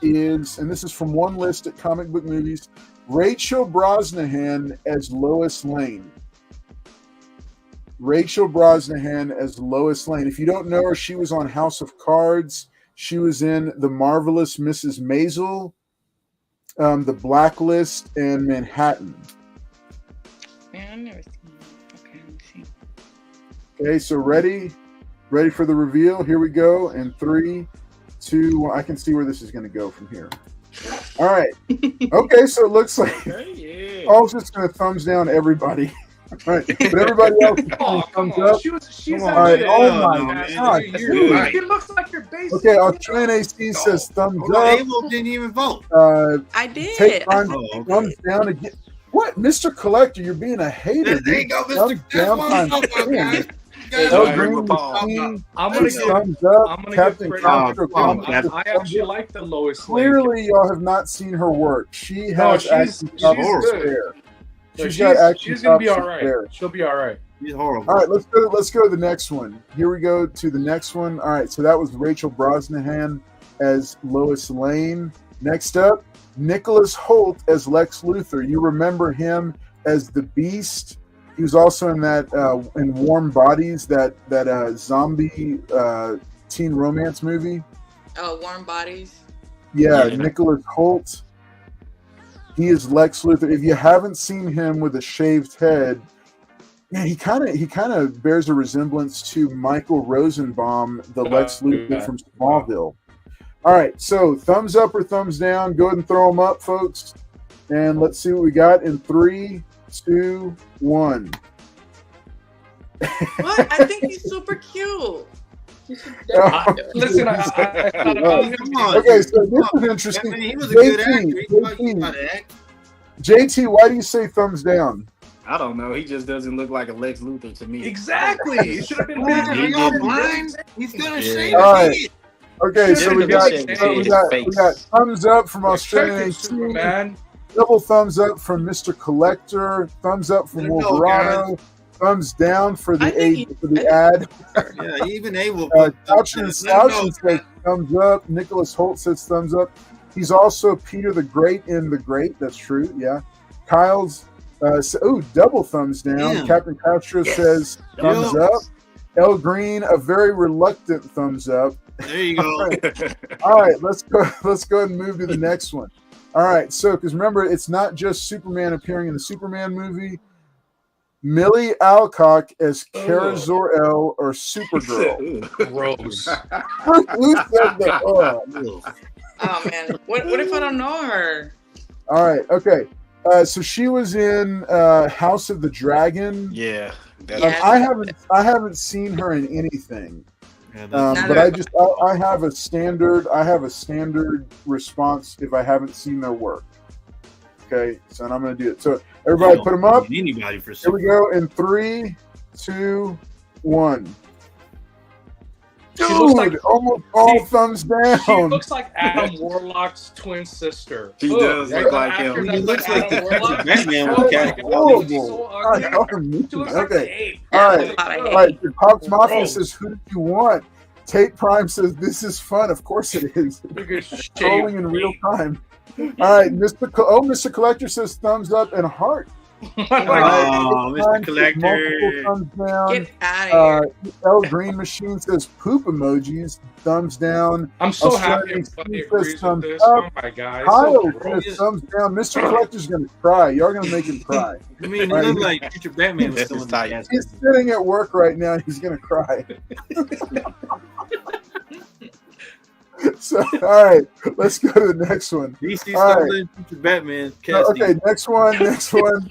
A: is, and this is from one list at Comic Book Movies, Rachel Brosnahan as Lois Lane. Rachel Brosnahan as Lois Lane. If you don't know her, she was on House of Cards. She was in The Marvelous Mrs. Maisel, The Blacklist, and Manhattan.
G: Man, I've never seen it. Okay, let me see.
A: Okay, so ready for the reveal? Here we go. In 3, 2, 1. I can see where this is going to go from here. All right. Okay, so it looks like Paul's just going to thumbs down everybody. All right, but everybody else is
E: Oh, come
A: thumbs
E: on.
A: up.
E: She's
A: All right. Oh my
C: man.
A: God.
C: You're
E: He looks like your basic.
A: Okay, Australian AC says thumbs
C: Hold on,
A: up.
C: Avo didn't even vote.
G: I did.
A: Take time,
C: Oh, okay.
A: thumbs down again. What, Mr. Collector? You're being a hater.
C: There you
A: dude.
C: go,
A: Thumbs
C: Mr. That's
A: down
C: what I'm
A: times
C: talking about,
A: 10.
C: guys. You guys
A: El
E: Hey,
A: Green
D: River Paul.
A: Machine
E: I'm gonna
A: says
E: give.
A: thumbs
E: I'm
A: up.
E: gonna
A: Captain
E: give
A: Counter
C: Oh,
A: thumbs
C: Captain.
E: I actually like the Lois Lane.
A: Clearly, y'all have not seen her work. She
E: No,
A: has
E: she's
A: acting chops to
E: good.
A: spare.
E: So
A: She's got acting
E: she's gonna be
A: chops
E: all
A: to
E: right.
A: spare.
E: She'll be all right.
C: He's horrible.
A: All right, let's go to the next one. Here we go to the next one. All right, so that was Rachel Brosnahan as Lois Lane. Next up, Nicholas Hoult as Lex Luthor. You remember him as the Beast. He was also in that in Warm Bodies, that zombie teen romance movie.
G: Oh, Warm Bodies.
A: Yeah,
D: Yeah.
A: Nicholas Hoult. He is Lex Luthor. If you haven't seen him with a shaved head, man, he kind of bears a resemblance to Michael Rosenbaum, the Lex Luthor
E: yeah.
A: from Smallville. All right, so thumbs up or thumbs down? Go ahead and throw them up, folks, and let's see what we got in 3, 2, 1.
G: What? I think he's super cute. You should
A: Oh,
E: Listen, I thought about him.
C: Come on.
A: okay, so this is
C: I
A: interesting.
C: mean, he was a good actor.
A: JT,
C: He know how to act.
A: JT, why do you say thumbs down?
D: I don't know. He just doesn't look like a Lex Luthor to me.
E: Exactly. It should have been
C: Man,
E: me.
C: are y'all blind? He's gonna shave
A: All
C: his
A: right.
C: head.
A: Okay, so we got
D: Face.
A: we got thumbs up from Australian
E: Check it, Superman.
A: double thumbs up from Mr. Collector, thumbs up from
C: There you go,
A: Wolverado, thumbs down for
G: I think
A: the ad.
C: Yeah, even Avo.
A: Couch and Slouch says thumbs up. Nicholas Hoult says thumbs up. He's also Peter the Great in The Great. That's true. Yeah. Kyle's double thumbs down.
C: Damn.
A: Captain Castro says thumbs
C: Yo.
A: up. El Green, a very reluctant thumbs up.
C: There you go.
A: All right, let's go ahead and move to the next one. All right, so because remember, it's not just Superman appearing in the Superman movie. Millie Alcock as Kara Zor-El or Supergirl.
E: Gross.
A: Who said that? Oh.
G: Oh man, what if I don't know her?
A: All right, okay. So she was in House of the Dragon.
D: Yeah.
G: Yeah.
A: I haven't seen her in anything.
C: Yeah,
A: But I have a standard response if I haven't seen their work. Okay, so I'm going to do it. So everybody, put them up.
C: Anybody for
A: Here we go in 3, 2, 1.
E: She looks like
A: almost all thumbs down.
E: She looks like Adam Warlock's twin sister.
D: She does look like him.
E: He
C: He looks like the
E: Warlock.
C: Batman
E: Oh
C: with
E: my
C: cat.
E: God,
A: Horrible.
E: she's so
A: God,
E: ugly.
A: y'all are mean.
E: She looks like
A: Okay.
E: an ape.
A: All right.
G: I
A: All right, the Pops Mafia
E: Gross.
A: says, "Who did you want?" Tate Prime says, "This is fun." Of course it is.
E: Look at shape.
A: Trolling in real time. All right, Mr. Collector says thumbs up and heart.
C: Oh, Mr. Collector.
A: Multiple thumbs down.
G: Get out of here.
A: El Green Machine says poop emojis. Thumbs down.
E: I'm so happy
A: Australian
E: everybody
A: says
E: agrees with
A: thumbs
E: this.
A: up.
E: Oh my god.
A: Kyle
E: It's so gross.
A: says thumbs down. Mr. Collector's gonna cry. Y'all gonna make him cry.
C: I mean, he looked like future Batman was
D: This
C: still
D: is
C: in
D: tight.
C: the cast.
A: He's sitting at work right now. He's gonna cry. So, all right, let's go to the next one.
C: DC
A: All
C: still
A: right.
C: in future Batman
A: No,
C: casting.
A: okay, next one.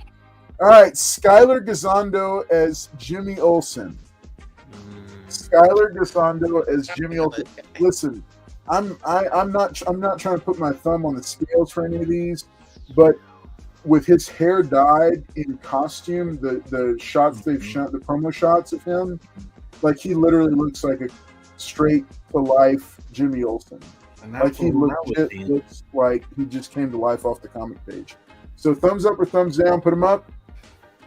A: All right, Skylar Gazondo as Jimmy Olsen. Skylar Gazondo as Jimmy Olsen. Listen, I'm not trying to put my thumb on the scales for any of these, but with his hair dyed in costume, the shots they've shown, the promo shots of him, like he literally looks like a straight to life Jimmy Olsen. Like he legit looks like he just came to life off the comic page. So thumbs up or thumbs down, put them up.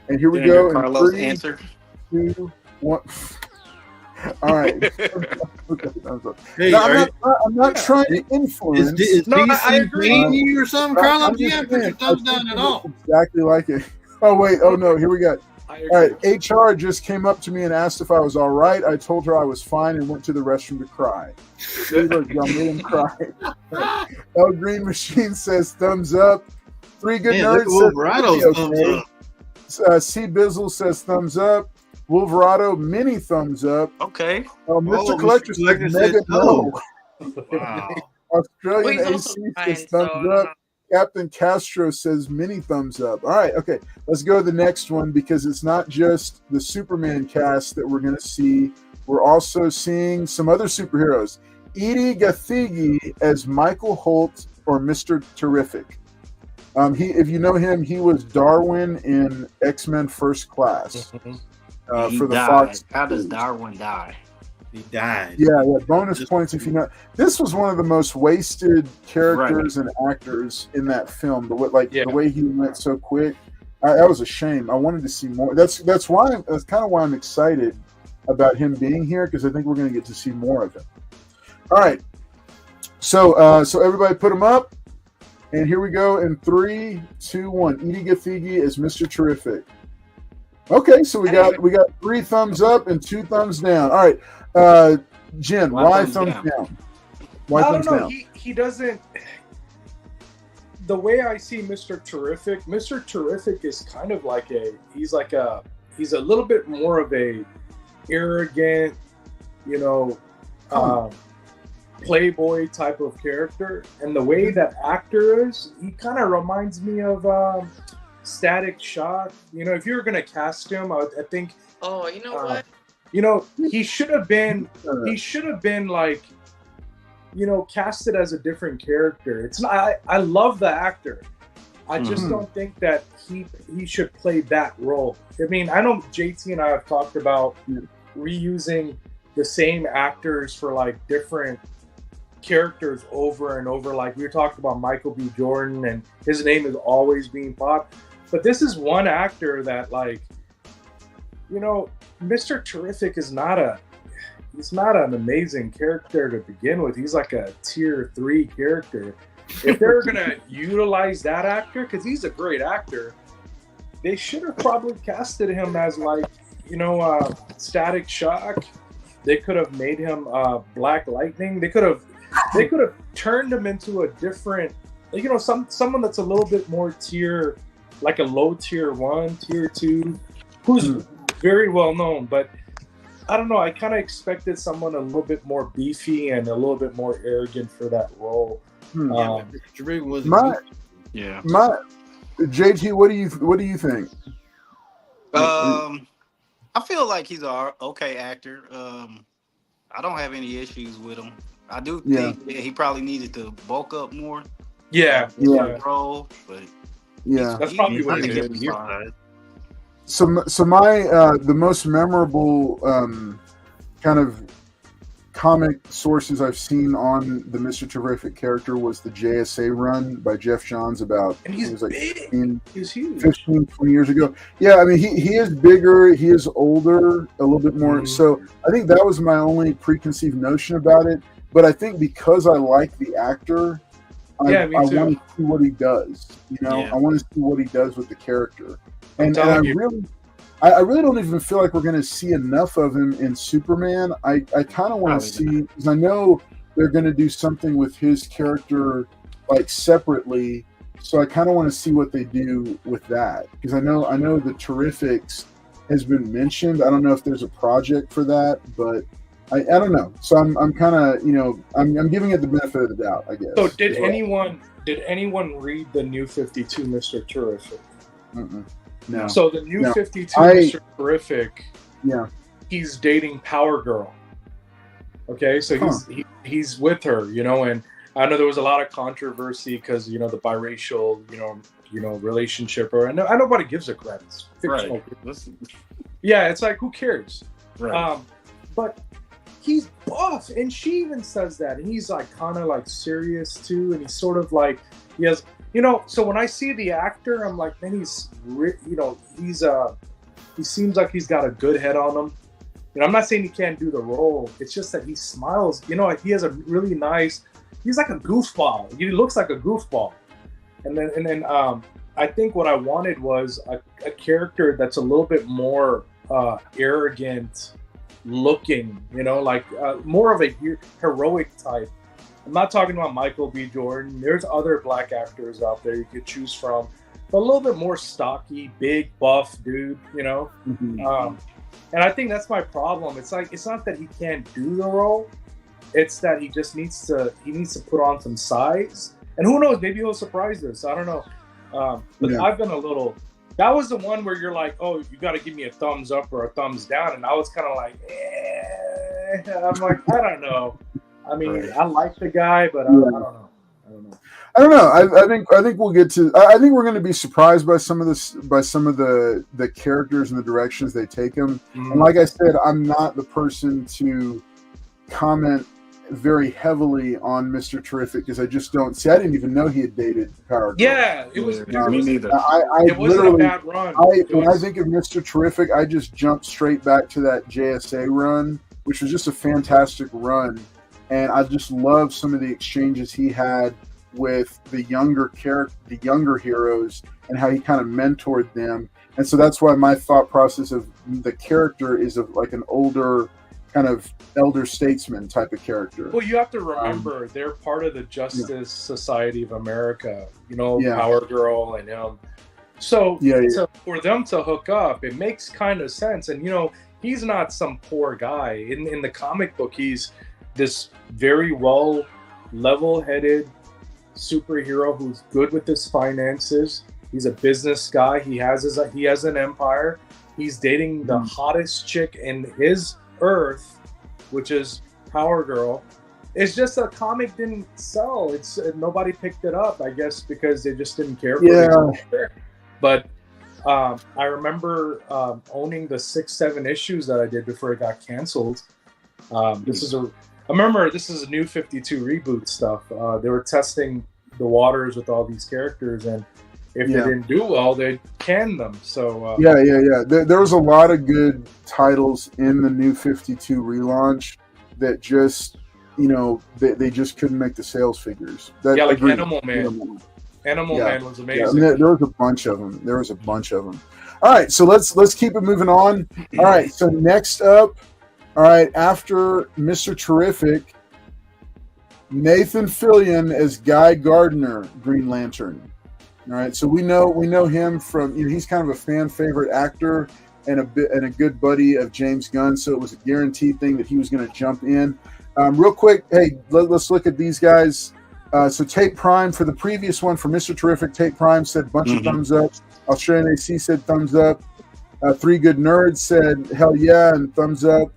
A: And here we go.
D: Carlos answer.
A: 2, 1. All right.
C: Hey,
A: no, I'm not trying to influence.
C: Is
E: No,
C: DC
E: I agree.
C: paying you or something, Carlos? You haven't put your
A: I
C: thumbs
A: think
C: down at
A: it
C: all.
A: looks exactly like it. Oh wait. Oh no. Here we go.
E: I agree.
A: All right. HR just came up to me and asked if I was all right. I told her I was fine and went to the restroom to cry. See, look, y'all made him cry. El Green Machine says thumbs up. 3 Good
C: Man,
A: Nerds
C: look at
A: says
C: Wolverado's thumbs up.
A: C Bizzle says thumbs up. Wolverado mini thumbs up.
D: Okay.
A: Mr.
C: Oh,
A: Collector
C: Mr. Collector
A: says mega
C: says
A: no.
C: Wow.
A: Australian
G: Well, he's
A: AC
G: also
A: says
G: fine, so
A: thumbs
G: I don't
A: up.
G: know.
A: Captain Castro says mini thumbs up. All right, okay. Let's go to the next one because it's not just the Superman cast that we're going to see. We're also seeing some other superheroes. Edie Gathegi as Michael Holt or Mr. Terrific. If you know him, he was Darwin in X-Men First Class
D: He
A: for the
D: died.
A: Fox.
D: How does
A: series.
D: Darwin die?
C: He died.
A: Yeah. Bonus points if you know. This was one of the most wasted characters and actors in that film. The way he went so quick, that was a shame. I wanted to see more. That's kind of why I'm excited about him being here because I think we're going to get to see more of him. All right. So everybody put him up, and here we go in 3, 2, 1. Edie Gathegi is Mr. Terrific. Okay, so we got 3 thumbs up and 2 thumbs down. All right. Jen, why thumbs down? Why
E: I
A: thumbs
E: don't know.
A: down?
E: He doesn't. The way I see Mr. Terrific is kind of like he's a little bit more of a arrogant, playboy type of character. And the way that actor is, he kind of reminds me of Static Shock. If you were gonna cast him, I think.
G: Oh, you know what?
E: He should have been like, casted as a different character. It's not. I love the actor. I just don't think that he should play that role. I mean, I know JT and I have talked about reusing the same actors for like different characters over and over. Like we talked about Michael B. Jordan, and his name is always being popped. But this is one actor that, like, Mr. Terrific is not an amazing character to begin with. He's like a tier 3 character. If they're gonna utilize that actor, because he's a great actor, they should have probably casted him as like, Static Shock. They could have made him Black Lightning. They could have turned him into a different, someone that's a little bit more tier, like a low tier 1, tier 2, who's very well known. But I don't know. I kind of expected someone a little bit more beefy and a little bit more arrogant for that role.
C: JT,
A: what do you think?
D: I feel like he's an okay actor. I don't have any issues with him. I do think that he probably needed to bulk up more. Role, but
E: that's probably what it is.
A: So my the most memorable kind of comic sources I've seen on the Mr. Terrific character was the JSA run by Jeff Johns about,
E: and he's
A: it was like
E: big. He's huge.
A: 15, 20 years ago. Yeah, I mean, he is bigger, he is older, a little bit more. So I think that was my only preconceived notion about it. But I think because I like the actor, I want to see what he does. I want to see what he does with the character. And I really don't even feel like we're going to see enough of him in Superman. I kind of want to see, because I know they're going to do something with his character like separately. So I kind of want to see what they do with that, because I know the Terrifics has been mentioned. I don't know if there's a project for that, but I don't know. So I'm kind of I'm giving it the benefit of the doubt, I guess.
E: So did anyone read the New 52 Mr. Terrific?
A: No.
E: So the New 52 Mr. Terrific, he's dating Power Girl. Okay, so he's with her, and I know there was a lot of controversy because the biracial, relationship, or I know nobody gives a crap. It's fictional.
D: Right.
E: Yeah, it's like, who cares?
D: Right.
E: But he's buff, and she even says that, and he's like kind of like serious too, and he's sort of like he has, you know. So when I see the actor, I'm like, man, he seems like he's got a good head on him. You know, I'm not saying he can't do the role. It's just that he smiles. You know, he has a really nice. He's like a goofball. He looks like a goofball. And then I think what I wanted was a character that's a little bit more arrogant looking. You know, like more of a heroic type. I'm not talking about Michael B. Jordan. There's other black actors out there you could choose from. But a little bit more stocky, big, buff dude. You know. Mm-hmm. And I think that's my problem. It's like, it's not that he can't do the role. It's that he just needs to put on some size. And who knows, maybe he'll surprise us. I don't know. But I've been a little, that was the one where you're like, oh, you got to give me a thumbs up or a thumbs down. And I was kind of like, I'm like, I don't know. I mean, I like the guy, but I don't know.
A: I don't know. I think we'll get to. I think we're going to be surprised by some of this, by some of the characters and the directions they take them. Mm-hmm. And like I said, I'm not the person to comment very heavily on Mr. Terrific because I just don't see. I didn't even know he had dated Power Girl.
E: Yeah, it was
F: me neither.
E: It wasn't a bad run.
A: When I think of Mr. Terrific, I just jump straight back to that JSA run, which was just a fantastic run, and I just love some of the exchanges he had with the younger heroes and how he kind of mentored them. And so that's why my thought process of the character is of like an older kind of elder statesman type of character.
E: Well, you have to remember they're part of the Justice Society of America, you know, Power Girl and him. So for them to hook up, it makes kind of sense. And, you know, he's not some poor guy. In the comic book, he's this very well level-headed superhero who's good with his finances. He's a business guy. He has an empire. He's dating the hottest chick in his Earth, which is Power Girl. It's just a comic didn't sell. Nobody picked it up, I guess, because they just didn't care for it. But I remember owning the 6-7 issues that I did before it got canceled. This is a New 52 reboot stuff. They were testing the waters with all these characters, and if they didn't do well, they canned them. So
A: there was a lot of good titles in the New 52 relaunch that just, you know, they just couldn't make the sales figures.
E: Like Animal Man. Animal Man was amazing.
A: Yeah, there was a bunch of them. All right, so let's keep it moving on. All right, so next up, after Mr. Terrific, Nathan Fillion as Guy Gardner, Green Lantern. All right, so we know him from, you know, he's kind of a fan favorite actor and a good buddy of James Gunn, so it was a guaranteed thing that he was going to jump in. Real quick, hey, let's look at these guys. So Tate Prime for the previous one for Mr. Terrific, Tate Prime said bunch of thumbs up. Australian AC said thumbs up. Three Good Nerds said hell yeah and thumbs up.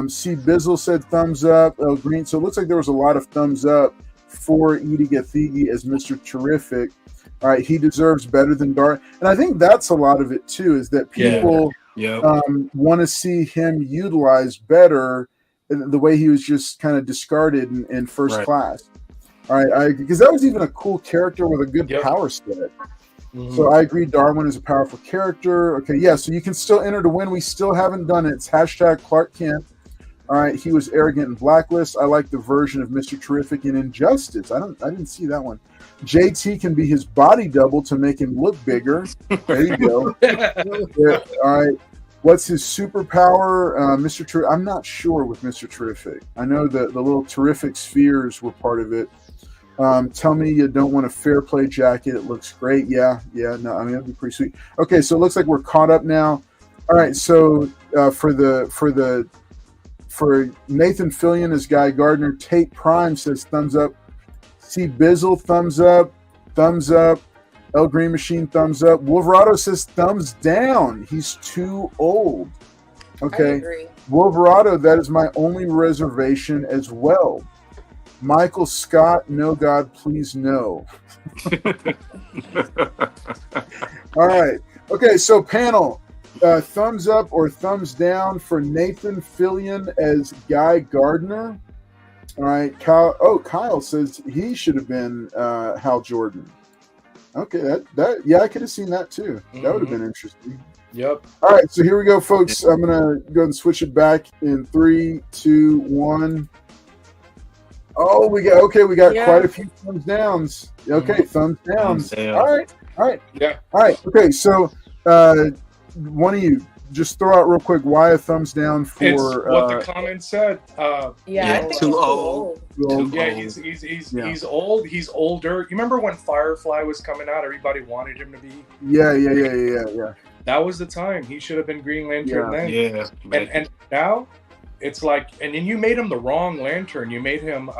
A: C Bizzle said thumbs up. El Green. So it looks like there was a lot of thumbs up for Edie Gathegi as Mr. Terrific. All right, he deserves better than Dark. And I think that's a lot of it too, is that people want to see him utilized better the way he was just kind of discarded in First Class. All right, because that was even a cool character with a good power set. So I agree, Darwin is a powerful character. Okay, so you can still enter to win. We still haven't done it. It's hashtag Clark Kent. All right, he was arrogant in Blacklist. I like the version of Mr. Terrific in Injustice. I didn't see that one. JT can be his body double to make him look bigger. There you go. All right. What's his superpower? Mr. Terrific. I'm not sure with Mr. Terrific. I know that the little terrific spheres were part of it. Tell me you don't want a fair play jacket. It looks great. No, I mean, that'd be pretty sweet. Okay, so it looks like we're caught up now. All right, so for Nathan Fillion as Guy Gardner, Tate Prime says thumbs up. C Bizzle, thumbs up. Thumbs up. El Green Machine, thumbs up. Wolverado says thumbs down. He's too old. Okay.
G: I agree.
A: Wolverado, that is my only reservation as well. Michael Scott, no God, please no. All right. Okay, so panel. thumbs up or thumbs down for Nathan Fillion as Guy Gardner. All right, Kyle says he should have been Hal Jordan. Okay, that I could have seen that too. That would have been interesting.
E: Yep.
A: All right, so here we go, folks. I'm gonna go ahead and switch it back in 3, 2, 1. Oh, we got quite a few thumbs downs. Okay, thumbs downs. All right.
E: Yeah.
A: All right. Okay, so one of you just throw out real quick why a thumbs down for
E: it's what the comment said.
G: I think
D: too old.
E: Yeah, he's old. He's older. You remember when Firefly was coming out? Everybody wanted him to be.
A: Yeah.
E: That was the time. He should have been Green Lantern then.
C: Yeah.
E: And now it's like, and then you made him the wrong Lantern. You made him.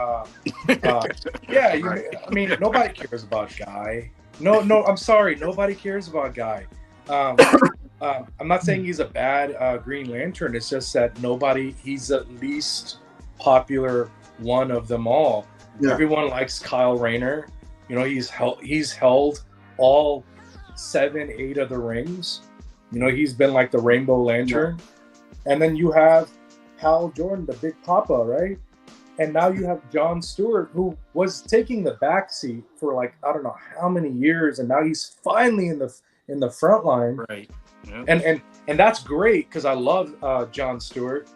E: Nobody cares about Guy. No, I'm sorry. Nobody cares about Guy. I'm not saying he's a bad Green Lantern. It's just that he's the least popular one of them all. Yeah. Everyone likes Kyle Rayner. You know, he's held all 7, 8 of the rings. You know, he's been like the Rainbow Lantern. Yeah. And then you have Hal Jordan, the Big Papa, right? And now you have John Stewart, who was taking the backseat for like, I don't know how many years. And now he's finally in the front line.
D: Right.
E: Yep. And that's great because I love John Stewart.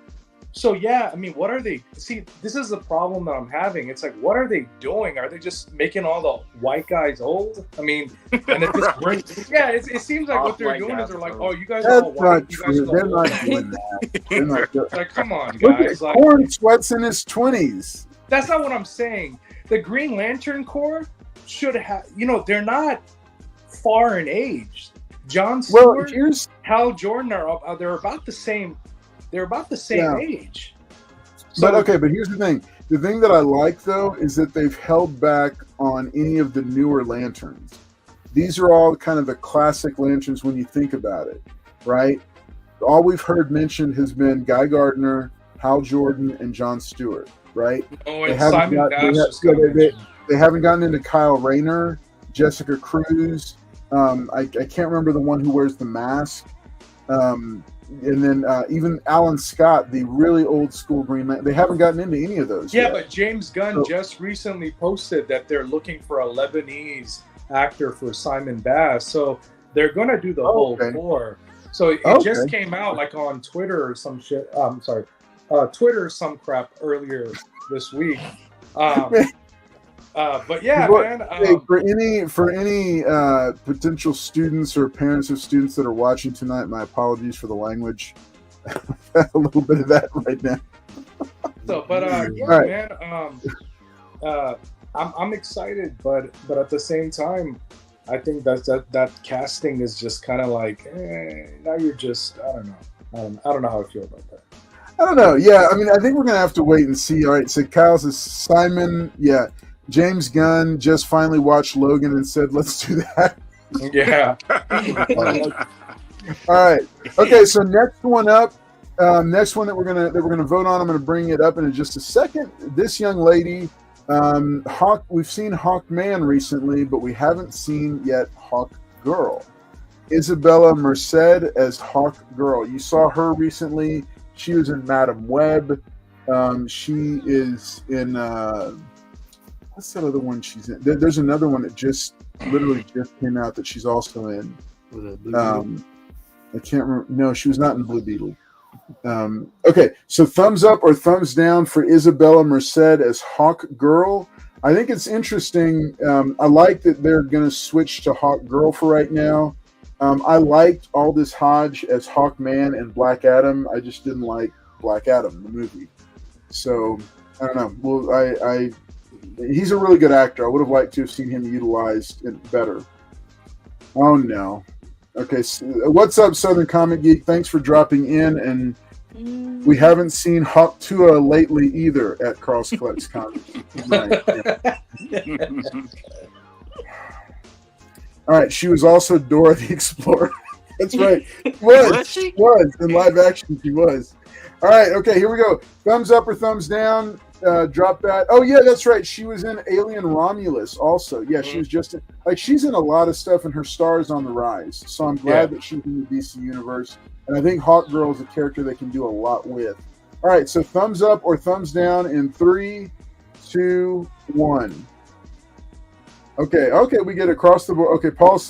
E: So yeah, I mean, what are they? See, this is the problem that I'm having. It's like, what are they doing? Are they just making all the white guys old? I mean, and it just brings. Yeah, it seems like what they're doing is they're like, oh, you guys are all white. You guys are
A: They're not doing that. They're not doing
E: like, come on,
A: Look
E: guys.
A: at
E: Like,
A: Corn Sweat's in his 20s.
E: That's not what I'm saying. The Green Lantern Corps should have. You know, they're not far in age. John Stewart, Hal Jordan they're about the same. They're about the same age.
A: So, but here's the thing. The thing that I like though is that they've held back on any of the newer lanterns. These are all kind of the classic lanterns when you think about it, right? All we've heard mentioned has been Guy Gardner, Hal Jordan, and John Stewart, right?
E: Oh, and Simon Bass.
A: They haven't gotten into Kyle Rayner, Jessica Cruz. I can't remember the one who wears the mask. And then even Alan Scott, the really old school Green Lantern. They haven't gotten into any of those yet.
E: But James Gunn just recently posted that they're looking for a Lebanese actor for Simon Bass. So they're going to do the whole four. So it just came out like on Twitter or some shit. Twitter some crap earlier this week. But yeah, man.
A: For any potential students or parents of students that are watching tonight, my apologies for the language. A little bit of that right now.
E: Man. I'm excited, but at the same time, I think that casting is just kind of like now you're just I don't know how I feel about that.
A: I don't know. Yeah, I mean, I think we're gonna have to wait and see. All right, so Kyle says Simon. Yeah. James Gunn just finally watched Logan and said, "Let's do that."
E: Yeah.
A: All right. Okay. So next one up, next one that we're gonna vote on. I'm gonna bring it up in just a second. This young lady, Hawk. We've seen Hawkman recently, but we haven't seen yet Hawk Girl. Isabella Merced as Hawk Girl. You saw her recently. She was in Madam Web. She is in. What's that other one she's in? There's another one that just came out that she's also in. I can't remember. No, she was not in Blue Beetle. Okay, so thumbs up or thumbs down for Isabella Merced as Hawk Girl. I think it's interesting. I like that they're going to switch to Hawk Girl for right now. I liked Aldous Hodge as Hawkman and Black Adam. I just didn't like Black Adam, the movie. So, I don't know. Well, he's a really good actor. I would have liked to have seen him utilized better. Oh, no. Okay, so what's up, Southern Comic Geek? Thanks for dropping in. And we haven't seen Hawk Tua lately either at Cross Collects Comics. Right, yeah. All right, she was also Dora the Explorer. That's right. She was. In live action, she was. All right, okay, here we go. Thumbs up or thumbs down drop that. Oh yeah, that's right. She was in Alien Romulus also. Yeah, she was just she's in a lot of stuff, and her star is on the rise. So I'm glad that she's in the DC universe, and I think Hawk Girl is a character they can do a lot with. All right, so thumbs up or thumbs down in 3, 2, 1. Okay, we get across the board. Okay, Paul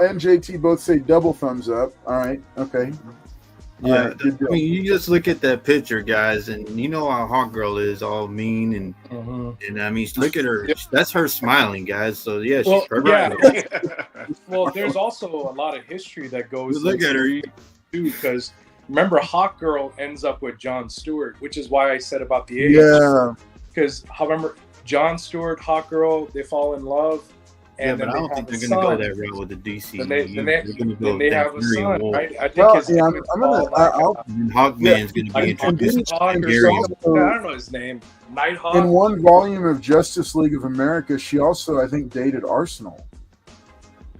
A: and JT both say double thumbs up. All right, okay.
C: Yeah,
A: right,
C: I mean, you just look at that picture, guys, and you know how Hawk Girl is, all mean and I mean, look at her. That's her smiling, guys. So yeah, she's perfect.
E: Well, there's also a lot of history that goes.
C: Look at her,
E: too, because remember, Hawk Girl ends up with Jon Stewart, which is why I said about the age.
A: Yeah,
E: because remember, Jon Stewart, Hawk Girl, they fall in love. And
C: but I don't think they're going to go that route with the DC.
E: Then they have a son, right? I think
C: Hawkman's going to be introduced.
E: I don't know his name. Nighthawk.
A: In one volume of Justice League of America, she also, I think, dated Arsenal.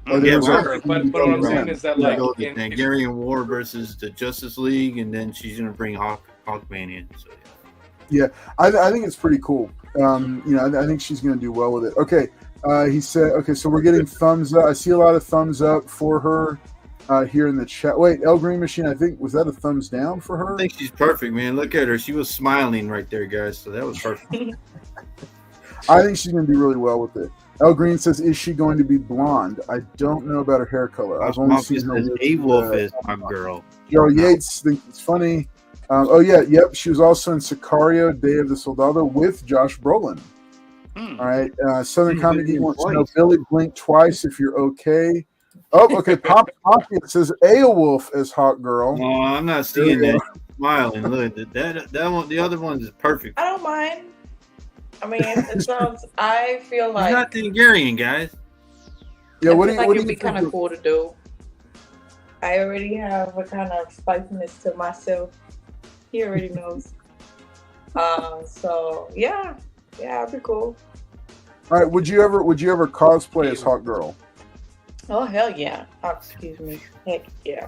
E: But what I'm saying is that
C: the Nigerian War versus the Justice League, and then she's going to bring Hawkman in. So
A: yeah, I think it's pretty cool. I think she's going to do well with it. Okay. He said, okay, so we're getting thumbs up. I see a lot of thumbs up for her here in the chat. Wait, El Green Machine, I think, was that a thumbs down for her?
C: I think she's perfect, man. Look at her. She was smiling right there, guys. So that was perfect.
A: I think she's going to do really well with it. El Green says, is she going to be blonde? I don't know about her hair color. I've only seen her with
C: A-Wolf is my girl.
A: Gerald Yates thinks it's funny. She was also in Sicario, Day of the Soldado with Josh Brolin. All right, Southern Comic Geek wants to know, Billy, blink twice if you're okay. Oh, okay. Pop Mafia says Aelwolf as Hawk Girl.
C: Oh, I'm not seeing that. Smiling. Look, that one. The other one is perfect.
G: I don't mind. I mean, it sounds. I feel like
C: it's not the Hungarian, guys.
A: Yeah, what do
G: you?
A: What
G: It'd be kind of cool to do. I already have a kind of spiciness to myself. He already knows. So yeah. Yeah, it'd be cool.
A: All right, would you ever cosplay as Hawk Girl?
G: Oh hell yeah! Oh, excuse me. Heck yeah.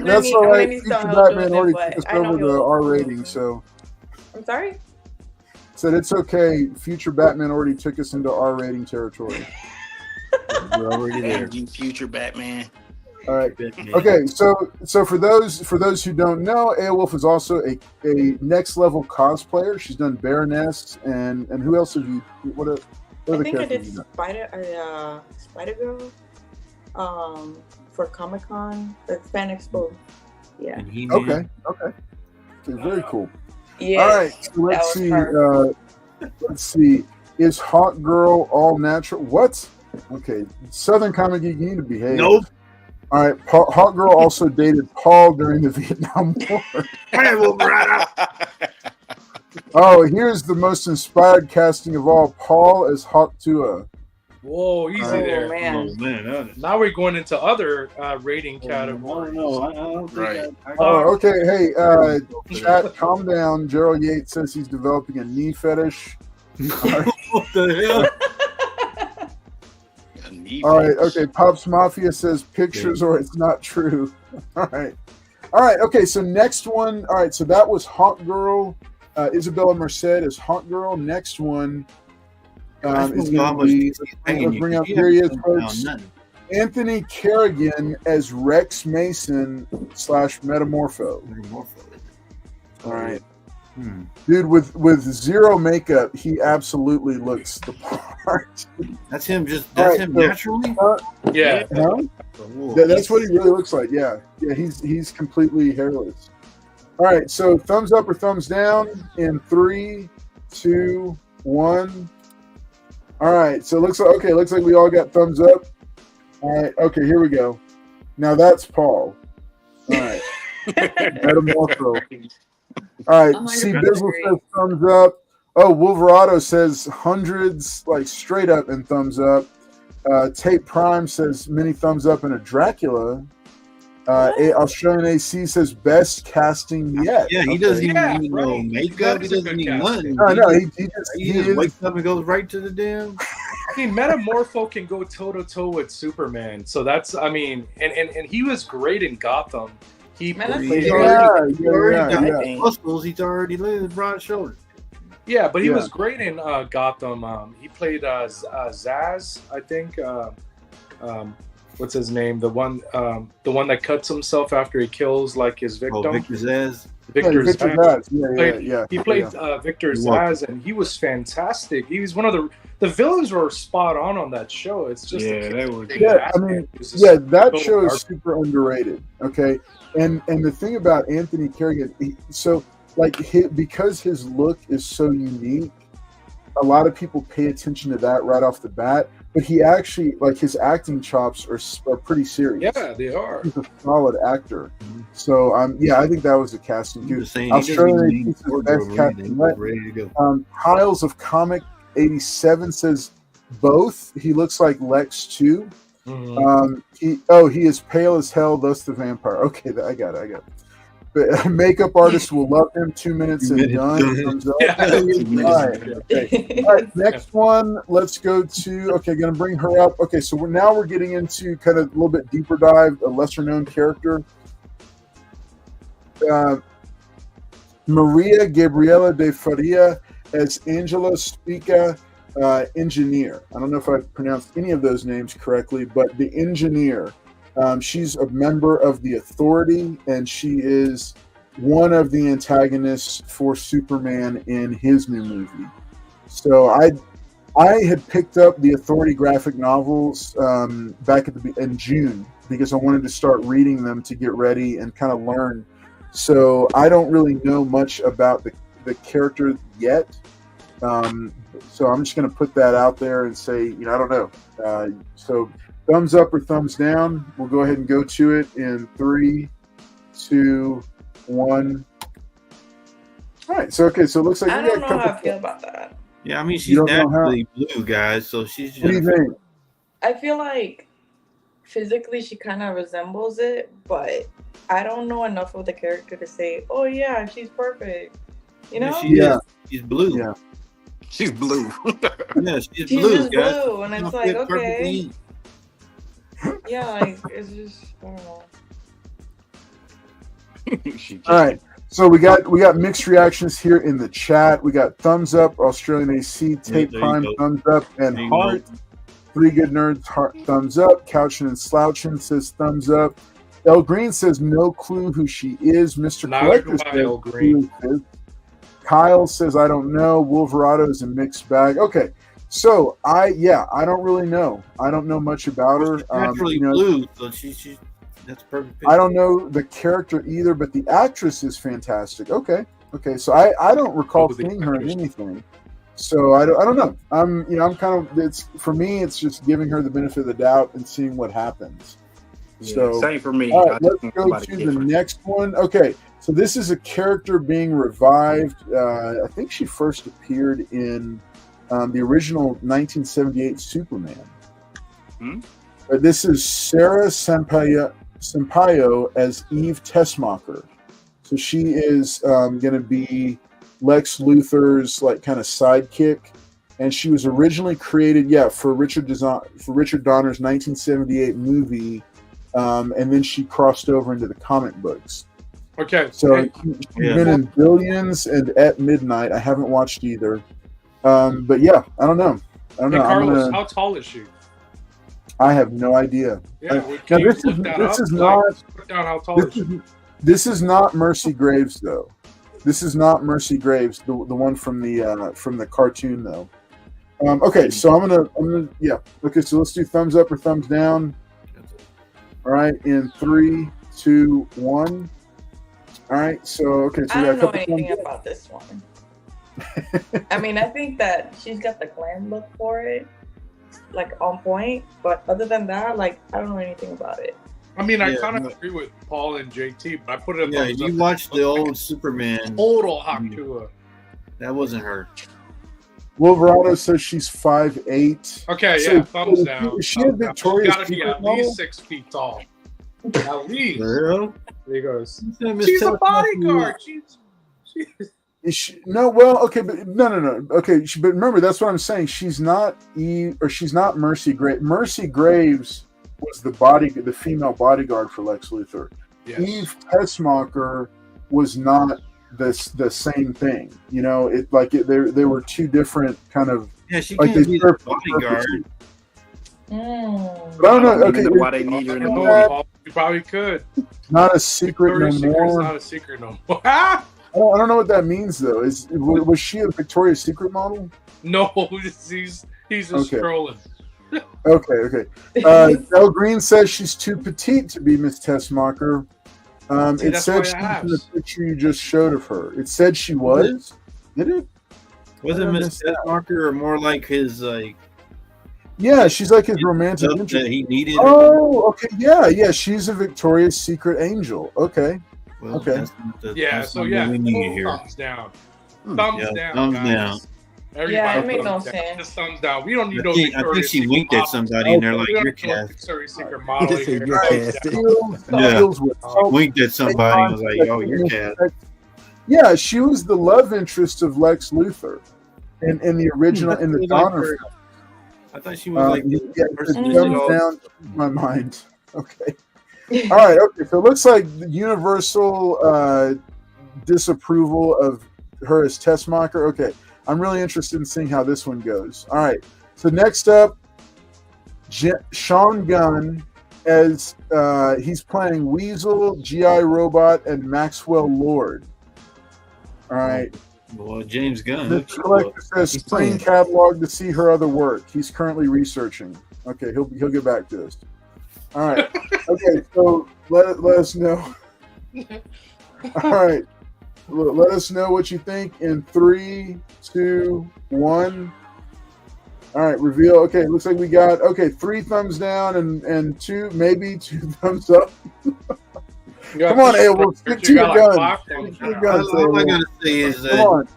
A: That's all right. Future Batman already took us over the R rating, so.
G: I'm sorry?
A: Said it's okay. Future Batman already took us into R rating territory.
C: We're already there.
D: You future Batman.
A: All right. Okay. So for those who don't know, Aelwolf is also a next level cosplayer. She's done Baroness and who else have you?
G: I think I did Spider Girl, for Comic-Con, the Fan Expo. Yeah.
A: Okay. Very cool.
G: Yeah.
A: All right. So let's see. Is Hawk Girl all natural? What? Okay. Southern Comic Geek, you need to behave.
C: Nope.
A: All right, Hawk Girl also dated Paul during the Vietnam War. Oh, here's the most inspired casting of all: Paul as Hawk Tua.
E: Whoa, easy there,
G: man.
C: Oh, man.
E: Now we're going into other rating categories.
C: Right.
A: Okay. Hey, chat, calm down. Gerald Yates says he's developing a knee fetish.
C: What the hell?
A: All right, okay. Pops Mafia says pictures or it's not true. All right. Okay, so next one. All right, so that was Hawk Girl. Isabella Merced is Hawk Girl. Next one is going to be, let's bring up, here he is, folks. Anthony Kerrigan as Rex Mason / Metamorpho. All right. Dude, with zero makeup, he absolutely looks the part.
C: That's him. Naturally.
E: Yeah.
A: That's what he really looks like. Yeah. He's completely hairless. All right. So thumbs up or thumbs down in 3, 2, 1. All right. So looks like we all got thumbs up. All right. Okay. Here we go. Now that's Paul. All right. Metamorpho. All right, C. Bizzle says thumbs up. Oh, Wolverado says hundreds, like straight up and thumbs up. Tape Prime says many thumbs up and a Dracula. Australian AC says best casting yet.
C: Yeah, he doesn't even need no makeup. He doesn't need nothing.
A: No,
C: he just wakes up and goes right to the damn.
E: I mean, Metamorpho can go toe to toe with Superman. So that's, I mean, and he was great in Gotham. He
G: Man, that's
E: played,
C: He's
G: scary.
C: already got
A: yeah.
C: muscles. He's already lived broad shoulders.
E: yeah, but he
A: Yeah.
E: was great in Gotham. He played Zaz, I think. What's his name? The one that cuts himself after he kills like his victim.
C: Oh, Victor Zaz.
E: Victor
A: Victor
E: Zaz.
A: Zaz. Yeah.
E: He played Victor
C: You're welcome.
E: Zaz, and he was fantastic. He was one of the villains were spot on that show. It's just
C: They were.
A: Yeah, I mean, that show is super underrated. Okay, and the thing about Anthony Carrigan, because his look is so unique, a lot of people pay attention to that right off the bat. But he actually, like, his acting chops are pretty serious.
E: Yeah, they are.
A: He's a solid actor. So I think that was a casting
C: I'm
A: too.
C: just saying,
A: Australian best casting.
C: ready to go.
A: Piles of Comic 87 says both. He looks like Lex too.
E: Mm-hmm.
A: He is pale as hell, thus the vampire. Okay, I got it. But makeup artist will love him. 2 minutes and done. Thumbs up.
E: Yeah.
A: All right, next one. Let's go to. Okay, gonna bring her up. Okay, so we're getting into kind of a little bit deeper dive, a lesser known character. Maria Gabriela de Faria as Angela Spica, engineer. I don't know if I pronounced any of those names correctly, but the engineer. She's a member of the Authority, and she is one of the antagonists for Superman in his new movie. So I had picked up the Authority graphic novels back in June because I wanted to start reading them to get ready and kind of learn. So I don't really know much about the character yet. So I'm just going to put that out there and say, I don't know. So thumbs up or thumbs down. We'll go ahead and go to it in 3, 2, 1. All right. So it looks like
G: I
A: we
G: don't
A: got
G: know
A: a
G: how I
A: couple.
G: feel about that.
C: Yeah, I mean, she's
A: You don't know how-
C: naturally blue, guys. So she's just.
A: What do you think?
G: I feel like physically she kind of resembles it, but I don't know enough of the character to say, oh yeah, she's perfect. You know?
C: She's blue.
A: Yeah.
D: She's blue.
C: Yeah, she's
G: She's
C: blue,
G: just
C: guys.
G: blue, and it's
C: Don't
G: like,
C: fit perfectly.
G: okay. Yeah, like, it's just, I don't know.
A: All right. So we got mixed reactions here in the chat. We got thumbs up, Australian AC, Tape
C: there you
A: Prime,
C: go.
A: thumbs up, and
C: There you
A: heart. 3 Good Nerds, heart, thumbs up. Couchin' and Slouchin' says thumbs up. El Green says no clue who she is. Mr.
E: Neither
A: Collector
E: do I,
A: says
E: El Green.
A: who is. Kyle says I don't know. Wolverado is a mixed bag. Okay. So I don't really know. I don't know much about her.
C: She's naturally blue, so she that's perfect.
A: I don't know the character either, but the actress is fantastic. Okay. So I don't recall seeing her in anything. So I don't know. I'm kind of, it's for me, it's just giving her the benefit of the doubt and seeing what happens.
D: Yeah,
A: So
D: same for me.
A: all
D: I
A: right,
D: just
A: let's
D: think
A: go
D: somebody
A: to the
D: different.
A: next one. Okay, so this is a character being revived. I think she first appeared in the original 1978 Superman. This is Sarah Sampaio as Eve Tessmacher. So she is going to be Lex Luthor's like kind of sidekick, and she was originally created, for Richard Donner's 1978 movie, and then she crossed over into the comic books.
E: Okay.
A: So she's been in Billions and At Midnight. I haven't watched either, but yeah, I don't know.
E: Hey, Carlos, how tall is she?
A: I have no idea.
E: Yeah,
A: now
E: can
A: this
E: you
A: is
E: look that
A: this
E: up?
A: is not
E: Put down how tall is she?
A: this is not Mercy Graves though. This is not Mercy Graves, the one from the cartoon though. Okay, so I'm gonna Okay, so let's do thumbs up or thumbs down. All right, in 3, 2, 1. All right, so okay, so
G: I
A: we got
G: don't
A: a
G: know
A: couple
G: anything about this one. I mean, I think that she's got the glam look for it, like on point. But other than that, like, I don't know anything about it.
E: I mean, I kind of agree with Paul and JT, but I put it.
C: Yeah, you watched the old Superman.
E: Total Haktua.
C: That wasn't her.
A: Wolverado says she's 5'8".
E: Okay,
A: So,
E: yeah, thumbs down.
A: Is she a Victoria's
E: Got to be
A: Secret
E: at
A: model?
E: least 6 feet tall. At least.
C: Girl.
E: There he goes.
C: Miss
E: She's a
C: Tessmacher.
E: bodyguard. She's
A: Is she, no, well, okay, but no. Okay, but remember, that's what I'm saying. She's not she's not Mercy Graves. Mercy Graves was the female bodyguard for Lex Luthor. Eve Tessmacher was not the same thing. You know, they were two different kind of.
C: Yeah, she
A: like
C: can't
A: they
C: be the bodyguard.
A: But I don't know. Okay,
D: know why they need her in the movie.
E: You probably could.
A: Not a secret no more.
E: Not a secret no more.
A: I don't know what that means though. Was she a Victoria's Secret model?
E: No, he's just trolling.
A: Okay. El Green says she's too petite to be Miss Tessmacher. It said she was in the picture you just showed of her. It said she was. Did it?
C: Was it Miss Tessmacher or more like his like?
A: Yeah, she's like his romantic interest
C: that he needed.
A: Oh, okay, yeah. She's a Victoria's Secret angel. Okay,
C: well,
A: okay.
C: We need here.
E: Thumbs down. Thumbs down. Guys.
G: Everybody, it made no sense.
E: Just thumbs down. We don't need no
C: I think she winked at somebody and they're like, "You're cast."
E: Victoria's Secret model here.
C: Winked at somebody and was like, "Oh, you're cast."
A: Yeah, she was the love interest of Lex Luthor in the original in the Donner film.
C: I thought she was like
A: thumbs down my mind. Okay. All right. Okay. So it looks like the universal disapproval of her as Tessmacher. Okay. I'm really interested in seeing how this one goes. All right. So next up, Sean Gunn as he's playing Weasel, G.I. Robot, and Maxwell Lord. All right.
C: Well, James Gunn.
A: The collector says spring catalog to see her other work. He's currently researching. Okay, he'll get back to us. All right. Okay, so let us know. All right. Let us know what you think in 3, 2, 1. All right, reveal. Okay, looks like we got 3 thumbs down and 2, maybe 2 thumbs up. Come on, Abel, stick to your guns.
C: All I gotta say is that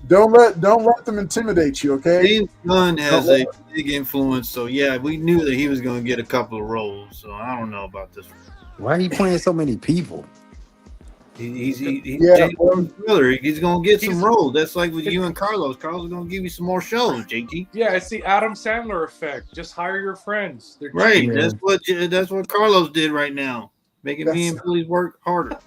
A: don't let them intimidate you, okay?
C: James Gunn has a big influence, so yeah, we knew that he was going to get a couple of roles. So I don't know about this one.
F: Why are he playing so many people?
C: He's James Gunn's brother. He's going to get some roles. That's like with you and Carlos. Carlos is going to give you some more shows, JT.
E: Yeah, it's the Adam Sandler effect. Just hire your friends. They're
C: right. Cheap. That's what Carlos did right now. Making me and Billy work harder.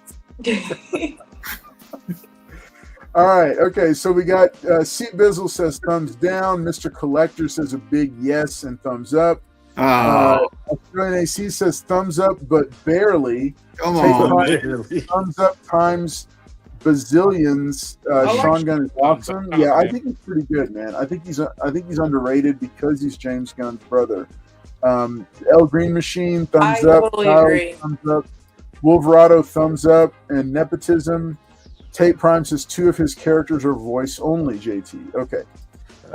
A: All right. Okay. So we got C. Bizzle says thumbs down. Mr. Collector says a big yes and thumbs up. Australian AC says thumbs up, but barely.
C: Come on.
A: Thumbs up times bazillions. Sean Gunn is awesome. Yeah, I think he's pretty good, man. I think he's underrated because he's James Gunn's brother. El Green Machine, thumbs up.
G: Totally agree.
A: Thumbs up. Wolverado, thumbs up. And Nepotism, Tate Prime says 2 of his characters are voice only, JT. Okay.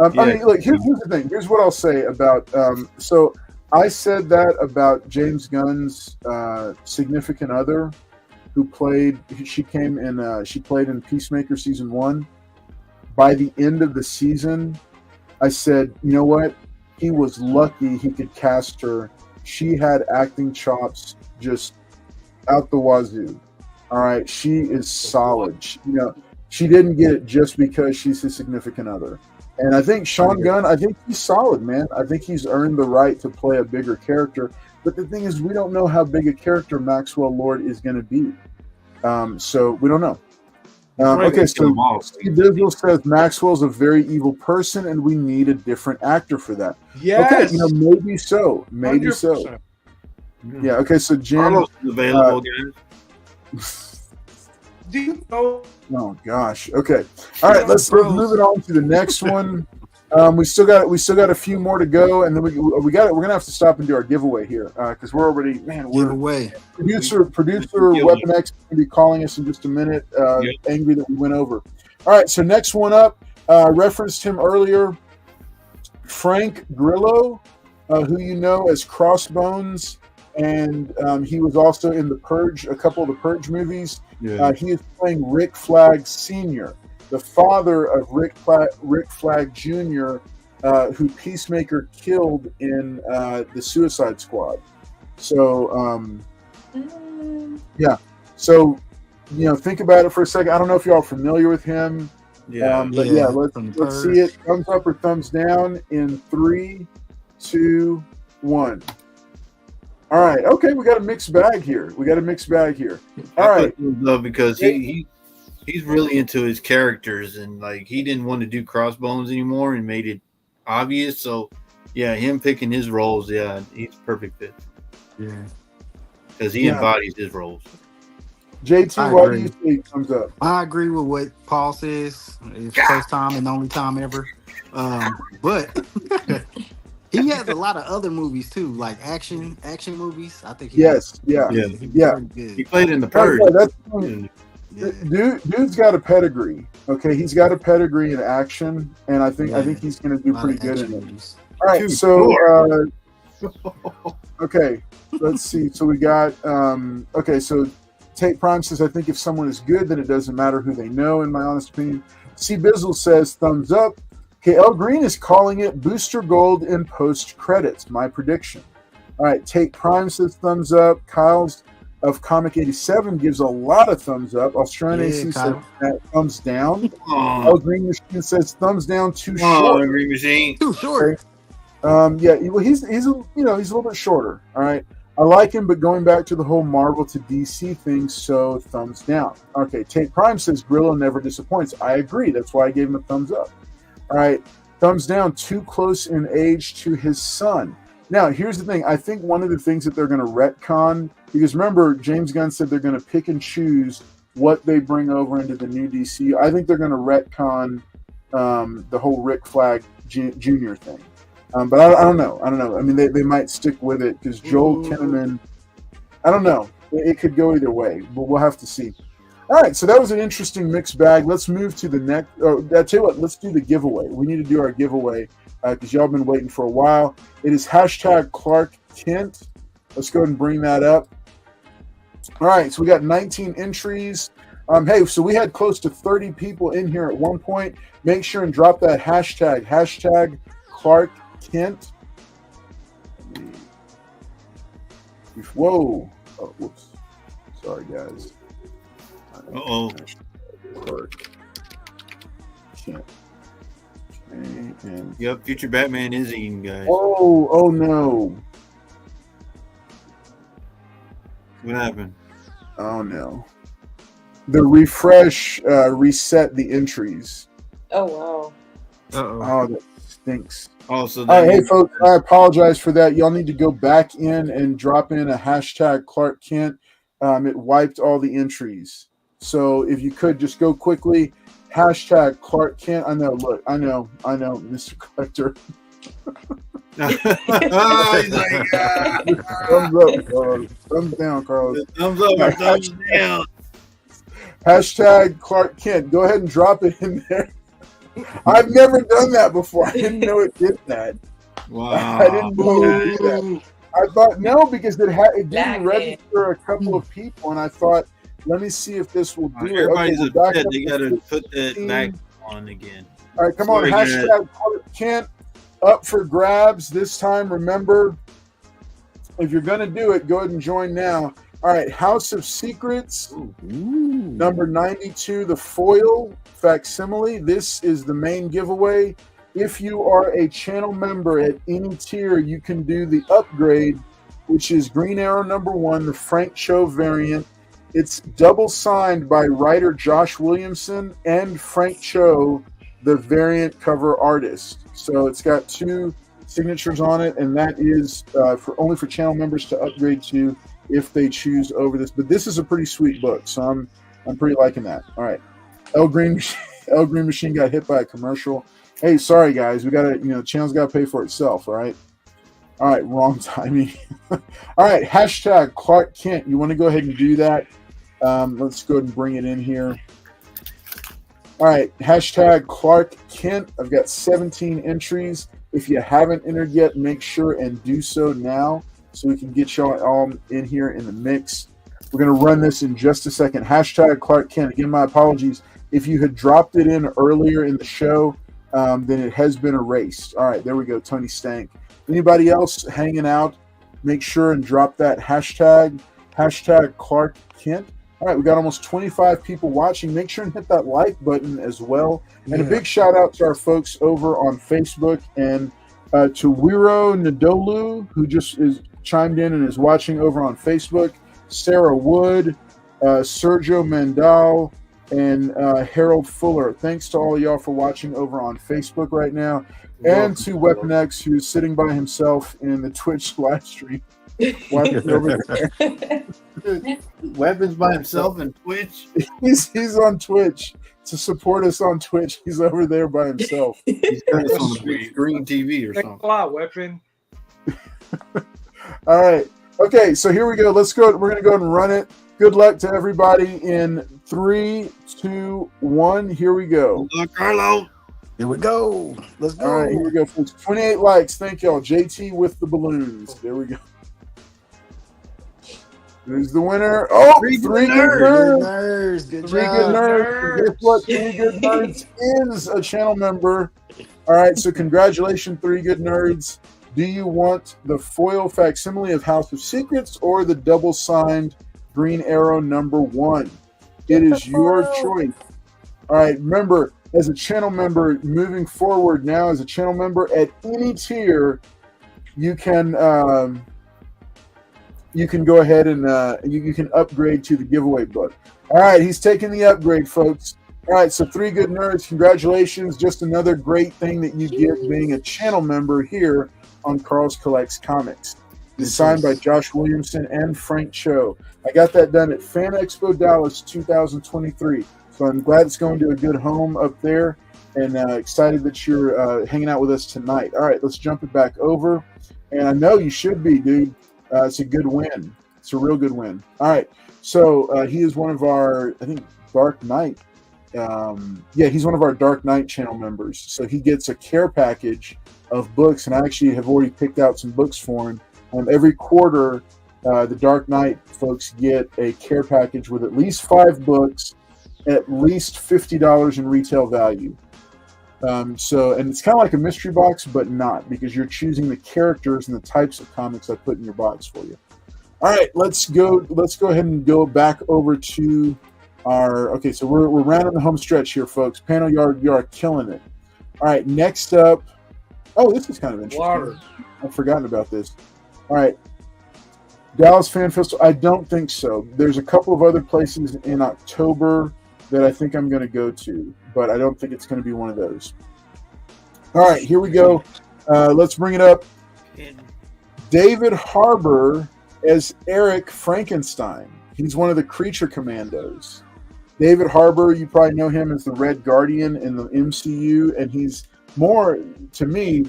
A: I mean, look, here's the thing. Here's what I'll say about so I said that about James Gunn's significant other who played she played in Peacemaker season 1. By the end of the season, I said, you know what? He was lucky he could cast her. She had acting chops just out the wazoo. All right, she is solid. She didn't get it just because she's his significant other. And I think Sean Gunn, I think he's solid, man. I think he's earned the right to play a bigger character. But the thing is, we don't know how big a character Maxwell Lord is going to be. So we don't know. Okay, so Steve Dizzle says Maxwell's a very evil person, and we need a different actor for that.
E: Yes.
A: Okay, maybe so. Maybe 100%. So. Yeah, okay, so Jim.
C: Carlos is available, guys.
E: Do you know?
A: Oh gosh. Okay. All right. Let's move it on to the next one. We still got a few more to go, and then we're gonna have to stop and do our giveaway here because we're already
F: giveaway.
A: Producer Weapon X is gonna be calling us in just a minute. Angry that we went over. All right. So next one up, referenced him earlier, Frank Grillo, who you know as Crossbones. And he was also in The Purge, a couple of the Purge movies. Yeah. He is playing Rick Flag Sr., the father of Rick Flag Jr., who Peacemaker killed in the Suicide Squad. So, yeah. So, think about it for a second. I don't know if y'all are familiar with him. Let's see it. Thumbs up or thumbs down in 3, 2, 1. All right. Okay, we got a mixed bag here. All right.
C: Because he's really into his characters, and like he didn't want to do Crossbones anymore and made it obvious. So yeah, him picking his roles, he's perfect fit.
F: Yeah.
C: Because he embodies his roles.
A: JT, why do you say thumbs up?
F: I agree with what Paul says. It's first time and only time ever. But he has a lot of other movies too, like action movies. I think
A: Yes.
C: He played in The Purge.
A: Dude's got a pedigree. Okay, he's got a pedigree in action, and I think he's going to do pretty good in it. All right, so okay, let's see. So we got so Tate Prime says, I think if someone is good, then it doesn't matter who they know, in my honest opinion. C Bizzle says thumbs up. Okay, L Green is calling it Booster Gold in post credits. My prediction. All right, Tate Prime says thumbs up. Kyle's of Comic 87 gives a lot of thumbs up. Australian AC says thumbs down. L Green Machine says thumbs down. Too short.
C: Green Machine
F: too short.
A: Well, he's a little bit shorter. All right. I like him, but going back to the whole Marvel to DC thing, so thumbs down. Okay, Tate Prime says Grillo never disappoints. I agree. That's why I gave him a thumbs up. All right, thumbs down, too close in age to his son. Now, here's the thing. I think one of the things that they're going to retcon, because remember, James Gunn said they're going to pick and choose what they bring over into the new DC. I think they're going to retcon the whole Rick Flag Jr. thing. But I don't know. I mean, they might stick with it because Joel Kinnaman, I don't know. It could go either way, but we'll have to see. All right, so that was an interesting mixed bag. Let's move to the next. I tell you what, let's do the giveaway. We need to do our giveaway because y'all been waiting for a while. It is hashtag Clark Kent. Let's go ahead and bring that up. All right, so we got 19 entries. Hey, so we had close to 30 people in here at one point. Make sure and drop that hashtag Clark Kent. Whoa. Oh, whoops. Sorry, guys. Clark Kent. Okay, and
C: yep, Future Batman is eating, guys.
A: Oh no.
C: What happened?
A: Oh no. The refresh reset the entries.
G: Oh wow.
A: Oh, that stinks.
C: Oh, so
A: hey folks, I apologize for that. Y'all need to go back in and drop in a hashtag Clark Kent. It wiped all the entries. So if you could just go quickly, hashtag Clark Kent. I know, Mr. Collector.
C: He's like,
A: thumbs up, Carlos. Thumbs down, Carlos.
C: Thumbs up or thumbs down.
A: Hashtag Clark Kent. Go ahead and drop it in there. I've never done that before. I didn't know it did that.
C: Wow.
A: I didn't know it did that. I thought, no, because it didn't register a couple of people, and I thought, let me see if this will do it.
C: Everybody's upset. They got to put that back on again.
A: All right, come on. Hashtag Clark Kent up for grabs this time. Remember, if you're going to do it, go ahead and join now. All right, House of Secrets, number 92, the foil facsimile. This is the main giveaway. If you are a channel member at any tier, you can do the upgrade, which is Green Arrow number 1, the Frank Cho variant. It's double signed by writer Josh Williamson and Frank Cho, the variant cover artist. So it's got 2 signatures on it, and that is only for channel members to upgrade to if they choose over this. But this is a pretty sweet book, so I'm pretty liking that. All right, L Green Machine got hit by a commercial. Hey, sorry guys, we gotta, the channel's gotta pay for itself. All right, wrong timing. All right, hashtag Clark Kent. You want to go ahead and do that? Let's go ahead and bring it in here. All right, hashtag Clark Kent. I've got 17 entries. If you haven't entered yet, make sure and do so now so we can get y'all all in here in the mix. We're going to run this in just a second. Hashtag Clark Kent. Again, my apologies. If you had dropped it in earlier in the show, then it has been erased. All right, there we go, Tony Stank. Anybody else hanging out, make sure and drop that hashtag Clark Kent. All right, we got almost 25 people watching. Make sure and hit that like button as well. And a big shout out to our folks over on Facebook and to Wiro Ndolu, who just is chimed in and is watching over on Facebook. Sarah Wood, Sergio Mendal, and Harold Fuller. Thanks to all of y'all for watching over on Facebook right now. And to Weapon X, who's sitting by himself in the Twitch live stream.
C: Weapons by himself in Twitch.
A: He's on Twitch to support us on Twitch. He's over there by himself.
C: He's got us on the green TV or something.
E: A lot, Weapon.
A: All right. Okay, so here we go. Let's go. We're going to go ahead and run it. Good luck to everybody in 3, 2, 1. Here we go.
C: Good luck, Carlo.
F: Here we go. Let's go.
A: All right, here we go, folks. 28 likes. Thank y'all. JT with the balloons. There we go. Who's the winner? Oh, three good nerds.
F: Good
A: Three
F: job.
A: good nerds. Guess what? 3 Good Nerds is a channel member. All right, so congratulations, 3 Good Nerds. Do you want the foil facsimile of House of Secrets or the double-signed Green Arrow #1? It is your choice. All right, remember, as a channel member, moving forward now as a channel member at any tier, you can go ahead and you can upgrade to the giveaway book. All right, he's taking the upgrade, folks. All right, so 3 Good Nerds, congratulations. Just another great thing that you get being a channel member here on Carl's Collects Comics. It's signed by Josh Williamson and Frank Cho. I got that done at Fan Expo Dallas 2023. So I'm glad it's going to a good home up there, and excited that you're hanging out with us tonight. All right, let's jump it back over. And I know you should be, dude. It's a good win. It's a real good win. All right, so he is one of our, I think, Dark Knight. He's one of our Dark Knight channel members. So he gets a care package of books, and I actually have already picked out some books for him. Every quarter, the Dark Knight folks get a care package with at least 5 books, at least $50 in retail value. And it's kind of like a mystery box, but not, because you're choosing the characters and the types of comics I put in your box for you. All right, let's go ahead and go back over to our. Okay, so we're rounding the home stretch here, folks. Panel, you are killing it. All right, next up. Oh, this is kind of interesting.
E: Water.
A: I've forgotten about this. All right. Dallas Fan Festival. I don't think so. There's a couple of other places in October that I think I'm going to go to, but I don't think it's going to be one of those. All right, here we go. Let's bring it up. David Harbour as Eric Frankenstein. He's one of the Creature Commandos. David Harbour, you probably know him as the Red Guardian in the MCU, and he's more, to me,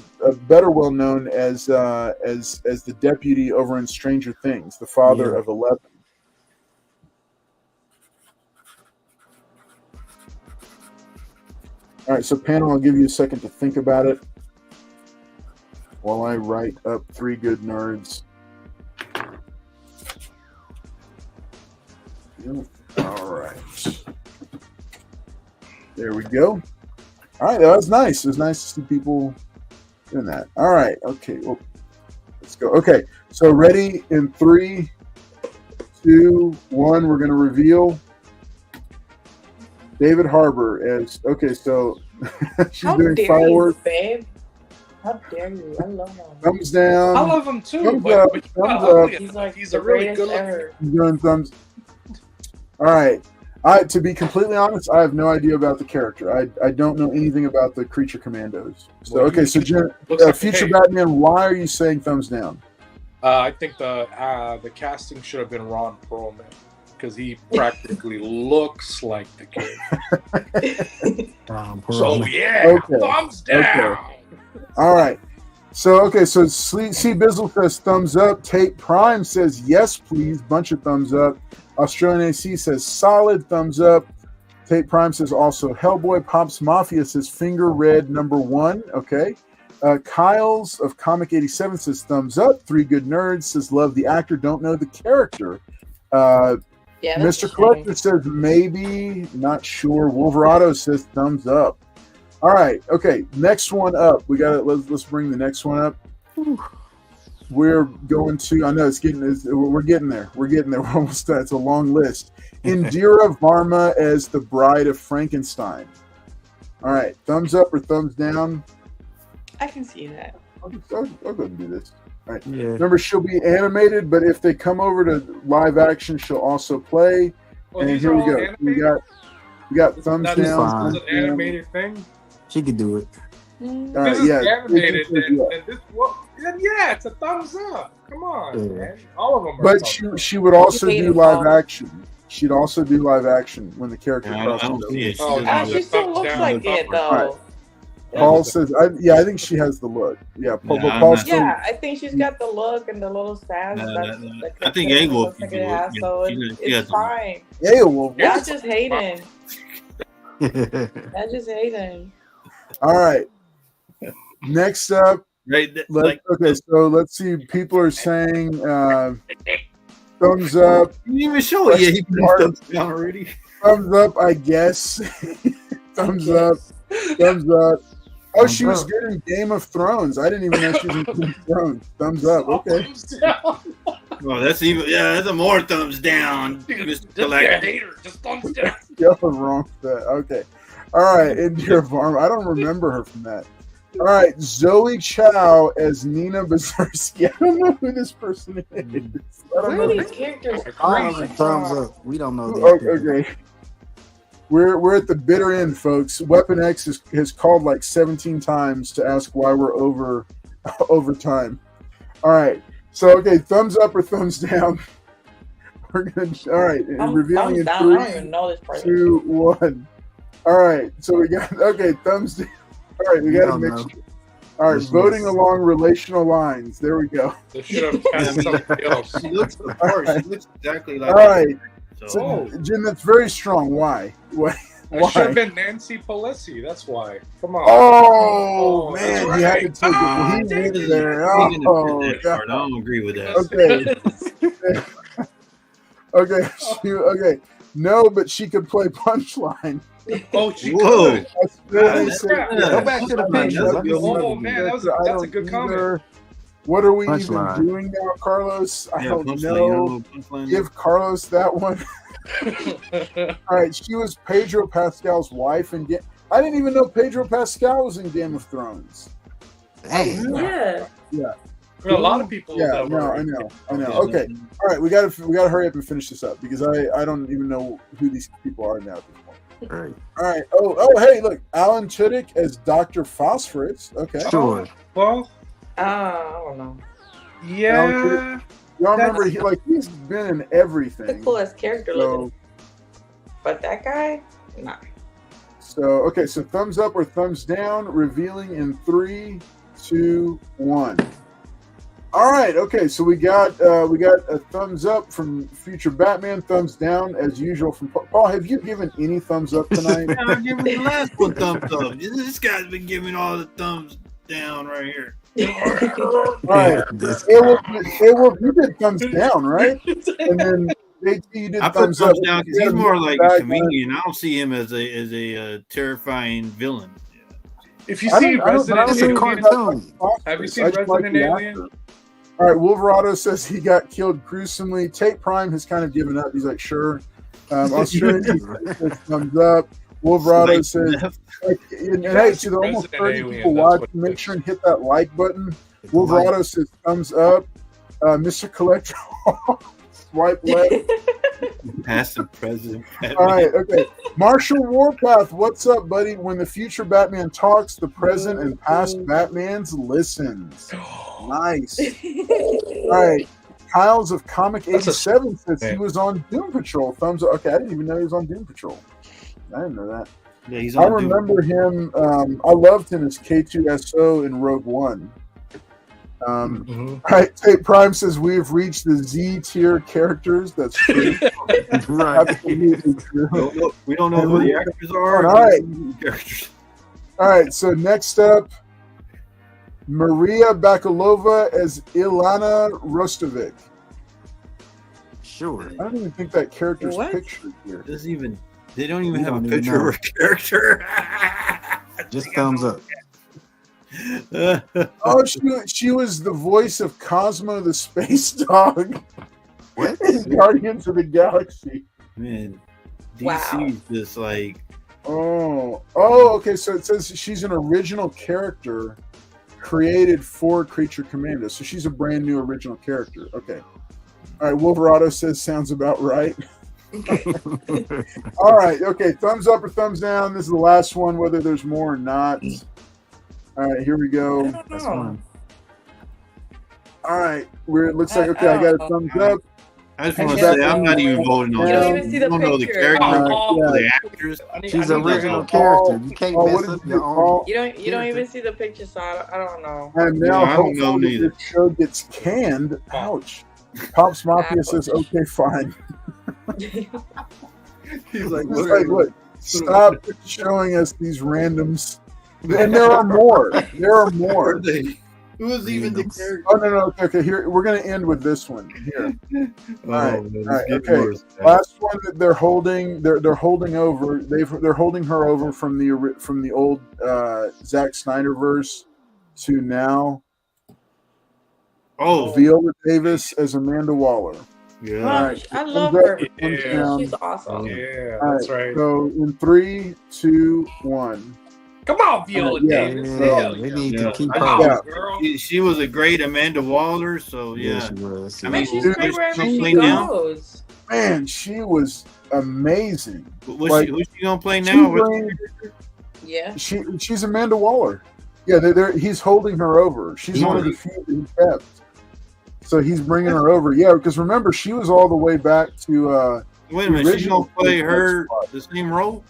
A: better well known as the deputy over in Stranger Things, the father of 11. All right, so panel, I'll give you a second to think about it while I write up 3 Good Nerds. All right. There we go. All right, that was nice. It was nice to see people doing that. All right, okay. Well, let's go. Okay, so ready in 3, 2, 1. We're going to reveal David Harbour as. Okay, so she's
G: How
A: doing
G: dare
A: fireworks.
G: you, babe? How dare you? I love him.
A: Thumbs down.
E: I love him too.
A: Thumbs
E: but,
A: up,
E: but
A: thumbs up.
G: He's like
E: He's
G: the
E: a really
G: greatest
E: good
G: ever.
A: She's doing thumbs. All right. To be completely honest, I have no idea about the character. I don't know anything about the Creature Commandos. So
E: Well,
A: okay, so Jen,
E: like
A: future
E: hey.
A: Batman, why are you saying thumbs down?
E: I think the casting should have been Ron Perlman because he practically looks like the kid. So yeah,
A: Okay.
E: thumbs down.
A: Okay. All right. So C Bizzle says thumbs up. Tate Prime says yes, please. Bunch of thumbs up. Australian AC says solid, thumbs up. Tate Prime says also Hellboy. Pops Mafia says finger red #1. Okay. Kyles of Comic 87 says thumbs up. 3 Good Nerds says love the actor, don't know the character.
G: Yeah,
A: Mr. Collector says maybe, not sure. Wolverado says thumbs up. All right. Okay. Next one up. We got it. Let's bring the next one up. We're going to. I know we're getting there. We're getting there. We're almost done. It's a long list. Indira Varma as the Bride of Frankenstein. All right. Thumbs up or thumbs down?
G: I can see that.
A: I'll go ahead and do this. Right.
F: Yeah.
A: Remember, she'll be animated, but if they come over to live action, she'll also play.
E: Well,
A: And
E: these
A: here
E: are
A: we
E: all
A: go.
E: animated?
A: We got thumbs
E: That's
A: down.
F: fine.
E: an animated thing.
F: She could do it.
E: If this is
A: Yeah,
E: animated,
A: yeah.
E: then yeah, it's a thumbs up. Come on,
F: Yeah.
E: man. All of them are.
A: But she would also
G: Hate
A: do
G: them
A: live
G: all.
A: action. She'd also do live action when the character
C: Yeah, I don't
A: crosses
C: see
A: over.
C: it.
E: Oh,
C: doesn't
G: She
C: look-
G: still
E: thumbs
G: looks
E: down,
G: like it
E: thumbs up.
G: though.
A: Paul says, I think she has the look. Yeah,
C: Yeah,
A: but
C: I'm
A: Paul
C: not-
A: still,
G: Yeah, I think she's got the look and the little sass.
C: No,
G: that's
C: no, no.
G: like
C: I think
G: the
C: A Wolf
G: looks like
C: can
G: it
C: do it.
G: has,
C: Yeah,
G: so
C: she has
G: it's
C: the look.
G: fine.
A: yeah, well,
G: Y'all just hating.
F: Yeah.
G: Y'all just hating.
A: all right. Next up,
C: Right,
A: let's see. People are saying thumbs up,
C: you didn't even show it yet. He put his thumbs down already.
A: thumbs up, I guess. Thumbs up, thumbs up. Oh, she was good in Game of Thrones. I didn't even know she was in Game of Thrones. Thumbs up. Okay.
E: Thumbs down.
C: Oh, that's that's a more thumbs down. Mr.
E: Just a
C: Collector.
E: hater. Just thumbs down.
A: Yeah, wrong with that. Okay. All right. Indira Varma. I don't remember her from that. All right. Zoe Chow as Nina Bazarsky. I don't know who this person is. I don't
G: Where
A: know.
G: are these characters
F: Thumbs
G: from?
F: up. We don't know.
A: Okay. We're at the bitter end, folks. Weapon X has called like 17 times to ask why we're over time. All right. So okay, thumbs up or thumbs down. We're good. All right. And revealing in
G: Thumbs down. I
A: 3,
G: don't even know this person.
A: 2, 1. All right. So we got thumbs down. All right, we got a mixture. All right, voting along relational lines. There we go.
E: They should have cast somebody else.
C: She looks the part. She looks exactly like
A: All right.
C: So,
A: So, Jim, that's very strong. Why? Why?
E: It should have been Nancy Pelosi. That's why. Come on.
A: Oh, man,
E: that's
A: he had
E: right.
A: to take it. He
E: Dang
A: was
E: it.
A: there.
C: we didn't
A: Oh,
C: fit that
A: God.
C: part. I don't agree with that.
A: Okay. Okay. No, but she could play Punchline.
E: Oh, she
C: Whoa.
E: could.
A: That's what they said.
E: Yeah.
F: Go back to the picture. Let me see
E: Oh
F: it.
E: man, that's
A: I
E: a
A: don't
E: good comment.
A: either. What are we
F: Punchline.
A: even doing now, Carlos? I don't
C: Punchline,
A: know.
C: Punchline.
A: Give Carlos that one. All right, she was Pedro Pascal's wife, and I didn't even know Pedro Pascal was in Game of Thrones.
F: Hey.
G: Yeah.
E: A lot of people.
A: Yeah,
E: that
A: no,
E: were-
A: I know. Okay, all right, we got to hurry up and finish this up because I don't even know who these people are now at this point.
F: All right.
A: All right. Oh, hey, look, Alan Tudyk as Dr. Phosphorus. Okay.
F: Sure.
E: Well,
G: I don't know.
E: yeah.
A: Y'all remember he's been in
G: The
A: everything.
G: coolest character
A: So,
G: looking. But that guy? Nah.
A: so thumbs up or thumbs down, revealing in 3, 2, 1. All right, okay, so we got a thumbs up from future Batman, thumbs down as usual from Paul. Have you given any thumbs up tonight?
C: I'm giving the last one thumbs up. This guy's been giving all the thumbs down right here.
A: All right, you did thumbs down, right? And then JT, you did
C: I put
A: thumbs
C: thumbs
A: up.
C: down because he's more like a comedian. I don't see him as a terrifying villain.
E: If you
A: I
E: see
A: don't- I don't-
E: Resident
F: It's a
E: Alien,
F: cartoon.
E: have you seen
A: I just
E: Resident
A: the
E: Alien?
A: actor. All right, Wolverado says he got killed gruesomely. Tate Prime has kind of given up. He's like, sure. Australian says thumbs up. Wolverado says, and hey, to the almost 30
E: Alien,
A: people
E: that's
A: watching,
E: what it
A: make
E: is.
A: sure and hit that like button. Wolverado says thumbs up. Mr. Collector, swipe left.
C: Past and present.
A: All right, okay. Marshall Warpath, what's up, buddy? When the future Batman talks, the present and past Batmans listens. Nice. All right. Kyles of Comic 87 says he was on Doom Patrol. Thumbs up. Okay, I didn't even know he was on Doom Patrol. I didn't know that.
C: Yeah, he's
A: I
C: on Doom.
A: remember him. I loved him as K2SO in Rogue One. All right, Tate Prime says we have reached the Z tier characters. That's true.
F: Right.
A: Absolutely true.
C: We don't know who the actors are.
A: All right.
C: Characters.
A: All right, so next up, Maria Bakalova as Ilana Rostovic.
F: Sure.
A: I don't even think that character's
G: What?
A: pictured here.
C: They don't even
F: We
C: have
F: don't
C: a
F: even
C: picture
F: know.
C: of her character.
F: Just thumbs up.
A: Oh, she was the voice of Cosmo the space dog
F: What?
A: in Guardians of the Galaxy.
C: Man,
G: Wow.
C: DC's just like
A: Oh, okay. So it says she's an original character. created for Creature Commando. So she's a brand new original character. Okay. All right. Wolverado says sounds about right. All right. Okay. Thumbs up or thumbs down. This is the last one, whether there's more or not. All right. Here we go.
F: That's one.
A: All right. It looks like, okay, I got a thumbs up.
C: I just want to say I'm not even voting on
G: You
C: that.
G: don't even see the
C: You don't know the
G: picture.
C: character,
A: Yeah.
C: the actress.
F: She's an original
A: Paul-
F: character. You can't
A: Paul,
F: mess
A: what
F: up
A: did
F: your
A: you
F: own.
A: call?
G: You don't even see the picture, so I don't know.
A: And
C: Yeah,
A: now
C: I don't know
A: hopefully
C: neither.
A: this show gets canned. Ouch. Pops Mafia says, okay, fine.
C: He's like,
A: It's like, look, stop showing us these randoms. And there are more. There are more.
C: Who was even the character?
A: Oh, no. Okay, here, we're going to end with this one. Here.
C: Oh,
A: right,
C: man,
A: all right,
C: it's
A: okay.
C: worse.
A: Last one that they're holding, they're holding over. They're holding her over from the old Zack Snyder verse to now.
C: Oh,
A: Viola Davis as Amanda Waller.
C: yeah.
A: All right,
G: I love
A: thumbs
G: her.
A: up, thumbs down.
G: She's awesome.
E: Yeah,
A: All
E: that's right.
A: So in 3, 2, 1.
E: Come on, Viola
A: Yeah.
E: Davis.
F: Yeah,
E: Hell
F: they
E: yeah.
F: need
C: Yeah.
F: to keep
E: Come
F: her.
E: on,
A: Yeah.
E: girl.
C: She was a great Amanda Waller, so
F: Yeah,
C: yeah.
F: she was.
G: I mean, she's
A: Dude,
G: great wherever
C: she's
G: she
C: playing now?
G: goes.
A: Man, she was amazing.
C: What's she gonna play
A: She
C: now?
A: brings-
G: Yeah.
A: She's Amanda Waller. Yeah, he's holding her over. She's one of the few that he kept. So he's bringing her over. Yeah, because remember, she was all the way back to.
C: Wait a minute, she's
A: original
C: gonna play her
A: spot.
C: the same role?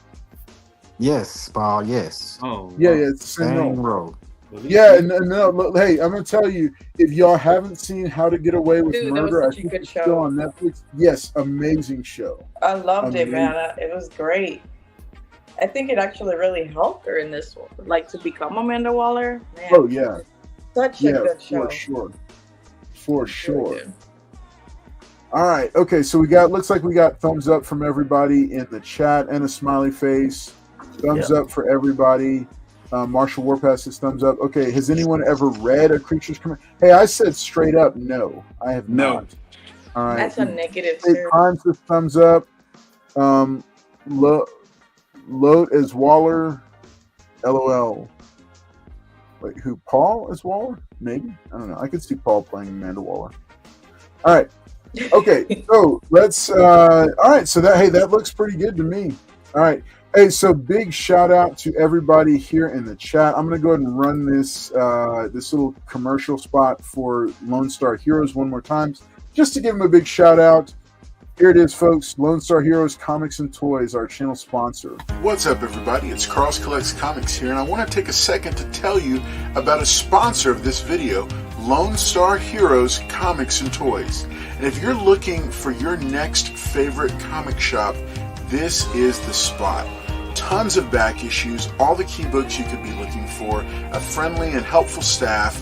F: Yes, Paul. Yes.
C: Oh,
A: Yeah,
C: wow.
A: it's the same
F: Same
A: role.
F: role.
A: Yeah, and no, look, hey, I'm gonna tell you, if y'all haven't seen How to Get Away with
G: Dude, that was
A: Murder, I
G: such a
A: think
G: good
A: it's
G: show.
A: still on Netflix. Yes, amazing show.
G: I loved it, man.
A: Amazing.
G: It was great. I think it actually really helped her in this one, like to become Amanda Waller. Man,
A: Oh yeah,
G: such a
A: yeah,
G: good show.
A: for sure.
G: Really good.
A: All right, okay, so looks like we got thumbs up from everybody in the chat and a smiley face. Thumbs up for everybody. Marshall Warpath says thumbs up. Okay, has anyone ever read A Creature's Command? Hey, I said straight up no. I have not. All right.
G: That's a negative,
A: Hey,
G: sir.
A: Prime says thumbs up. Load as Waller. LOL. Wait, who? Paul as Waller? Maybe. I don't know. I could see Paul playing Amanda Waller. All right. Okay. So let's. All right. So that looks pretty good to me. All right. Hey, so big shout out to everybody here in the chat. I'm going to go ahead and run this little commercial spot for Lone Star Heroes one more time, just to give them a big shout out. Here it is, folks. Lone Star Heroes Comics and Toys, our channel sponsor.
B: What's up, everybody? It's Cross Collects Comics here, and I want to take a second to tell you about a sponsor of this video, Lone Star Heroes Comics and Toys. And if you're looking for your next favorite comic shop, this is the spot. Tons of back issues, all the key books you could be looking for, a friendly and helpful staff,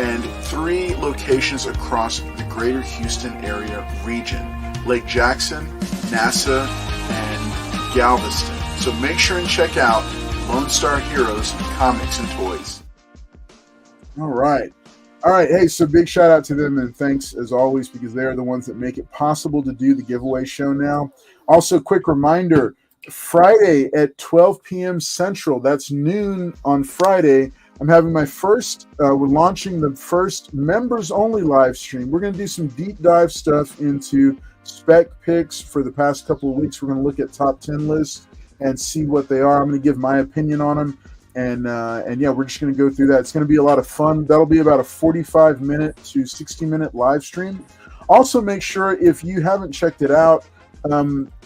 B: and 3 locations across the greater Houston area region. Lake Jackson, NASA, and Galveston. So make sure and check out Lone Star Heroes Comics and Toys.
A: All right. Hey, so big shout out to them, and thanks as always, because they are the ones that make it possible to do the giveaway show now. Also, quick reminder, Friday at 12 p.m. Central, that's noon on Friday, I'm having my we're launching the first members-only live stream. We're going to do some deep dive stuff into spec picks for the past couple of weeks. We're going to look at top 10 lists and see what they are. I'm going to give my opinion on them. And yeah, we're just going to go through that. It's going to be a lot of fun. That'll be about a 45-minute to 60-minute live stream. Also, make sure, if you haven't checked it out,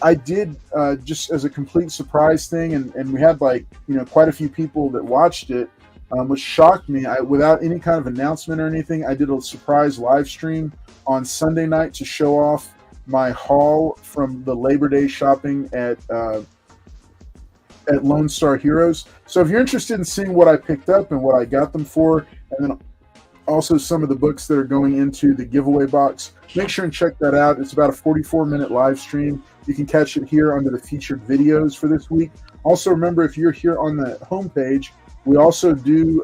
A: I did just as a complete surprise thing, and we had quite a few people that watched it, which shocked me. Without any kind of announcement or anything, I did a surprise live stream on Sunday night to show off my haul from the Labor Day shopping at Lone Star Heroes. So if you're interested in seeing what I picked up and what I got them for, and then also some of the books that are going into the giveaway box, make sure and check that out. It's about a 44-minute live stream. You can catch it here under the featured videos for this week. Also, remember, if you're here on the homepage, we also do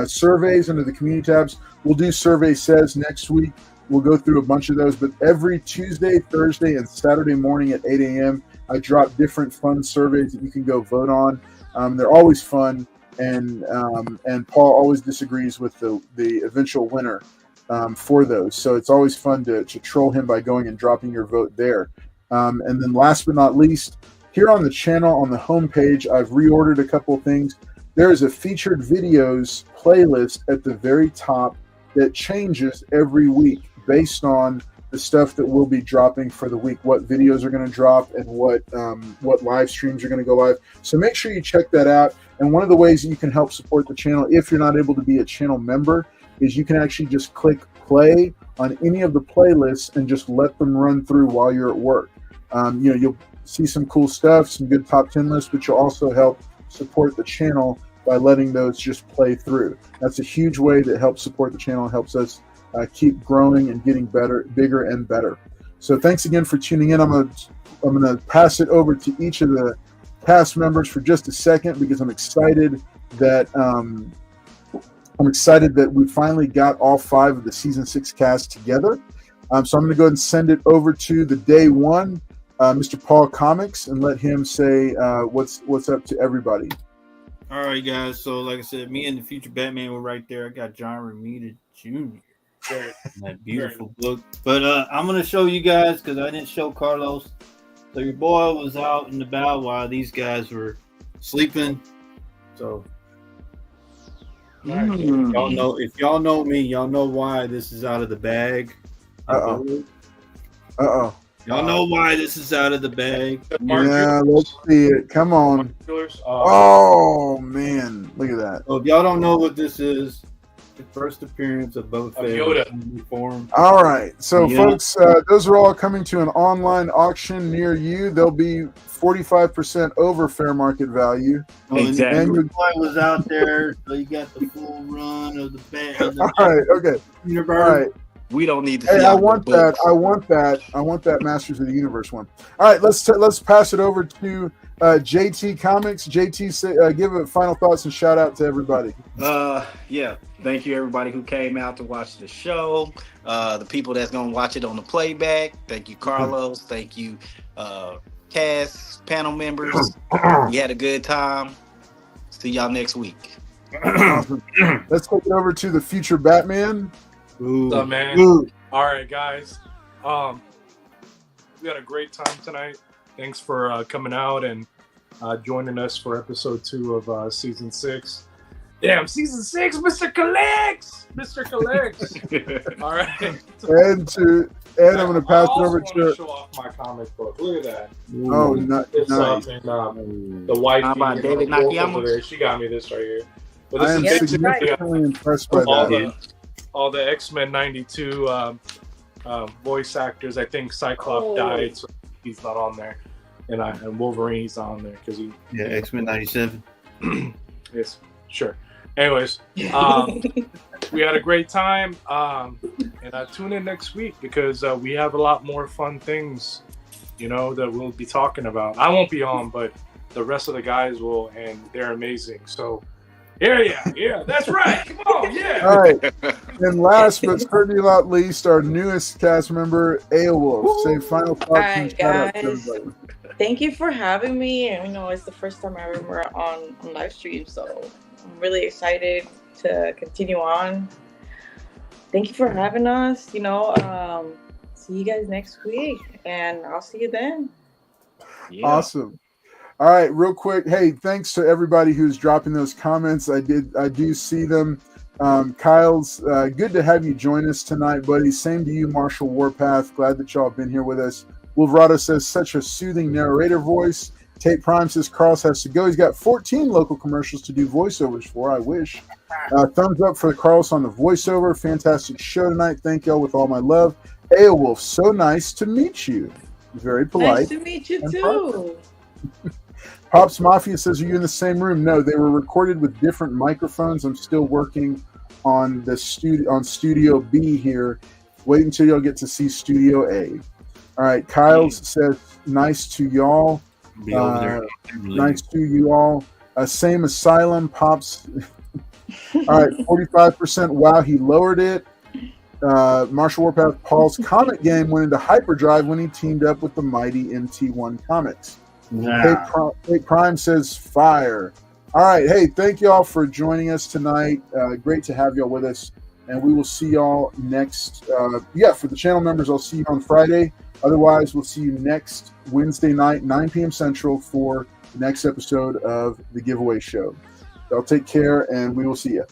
A: surveys under the community tabs. We'll do Survey Says next week. We'll go through a bunch of those, but every Tuesday, Thursday, and Saturday morning at 8 a.m., I drop different fun surveys that you can go vote on. They're always fun. and Paul always disagrees with the eventual winner for those. So it's always fun to troll him by going and dropping your vote there. And then last but not least, here on the channel on the homepage, I've reordered a couple of things. There is a featured videos playlist at the very top that changes every week based on the stuff that we'll be dropping for the week, what videos are going to drop and what live streams are going to go live. So make sure you check that out. And one of the ways that you can help support the channel, if you're not able to be a channel member, is you can actually just click play on any of the playlists and just let them run through while you're at work. You'll see some cool stuff, some good top 10 lists, but you'll also help support the channel by letting those just play through. That's a huge way that helps support the channel and helps us keep growing and getting bigger and better. So thanks again for tuning in. I'm gonna pass it over to each of the cast members for just a second because I'm excited that we finally got all 5 of the season 6 cast together. So I'm going to go ahead and send it over to the day one, Mr. Paul Comics, and let him say what's up to everybody.
C: All right, guys. So like I said, me and the future Batman were right there. I got John Romita Jr. That beautiful book. But I'm going to show you guys because I didn't show Carlos. So your boy was out and about while these guys were sleeping. So y'all know, if y'all know me, y'all know why this is out of the bag.
A: Uh-oh.
C: Y'all know why this is out of the bag.
A: Yeah, let's see it. Come on. Oh, man. Look at that.
C: So if y'all don't know what this is, the first appearance of both
E: Yoda
C: uniform.
A: All right. So, folks, those are all coming to an online auction near you. They'll be 45% over fair market value.
C: Exactly. And your boy was out there, so you got the full run of the bag.
A: All right. Okay.
C: Universe.
A: All right.
D: We don't need to see.
A: Hey, I want that Masters of the Universe one. All right, let's pass it over to JT Comics. JT, give it final thoughts and shout out to everybody.
D: Thank you everybody who came out to watch the show. The people that's gonna watch it on the playback. Thank you, Carlos. Thank you, cast panel members. We had a good time. See y'all next week.
A: Awesome. Let's take it over to the future Batman.
E: What's up, man? All right, guys. We had a great time tonight. Thanks for coming out and joining us for episode 2 of season 6. Damn, season 6, Mr. Collects! All right.
A: And I'm going to pass it over to...
E: show off my comic book. Look at that.
A: Oh, nice.
E: The white
D: David Nakayama.
E: She got me this right here. But
A: I am significantly impressed by that.
E: All the X-Men 92 voice actors. I think Cyclops died, so he's not on there. And Wolverine's on there because he...
C: Yeah, X-Men 97.
E: Yes, sure. Anyways, we had a great time. And tune in next week because we have a lot more fun things, that we'll be talking about. I won't be on, but the rest of the guys will, and they're amazing. So... Yeah, that's right. Come on, yeah.
A: All right. And last but certainly not least, our newest cast member, Aowolf. Say final thoughts. All
G: right, guys. Thank you for having me. And it's the first time I ever on live stream, so I'm really excited to continue on. Thank you for having us. See you guys next week, and I'll see you then.
A: Yeah. Awesome. All right, real quick. Hey, thanks to everybody who's dropping those comments. I do see them. Kyle's good to have you join us tonight, buddy. Same to you, Marshall Warpath. Glad that y'all have been here with us. Wolverado says such a soothing narrator voice. Tate Prime says Carlos has to go. He's got 14 local commercials to do voiceovers for. I wish. Thumbs up for Carlos on the voiceover. Fantastic show tonight. Thank y'all with all my love. Aowolf, so nice to meet you. Very polite.
G: Nice to meet you too.
A: Pops Mafia says, are you in the same room? No, they were recorded with different microphones. I'm still working on the Studio B here. Wait until y'all get to see Studio A. All right, Kyle says, nice to y'all. Nice to you all. Same Asylum. Pops. All right, 45%. Wow, he lowered it. Marshall Warpath, Paul's comic game went into hyperdrive when he teamed up with the mighty MT1 Comics. Tate Prime says fire. All right. Hey, thank y'all for joining us tonight. Great to have y'all with us. And we will see y'all next. For the channel members, I'll see you on Friday. Otherwise, we'll see you next Wednesday night, 9 p.m. Central, for the next episode of The Giveaway Show. Y'all take care, and we will see you.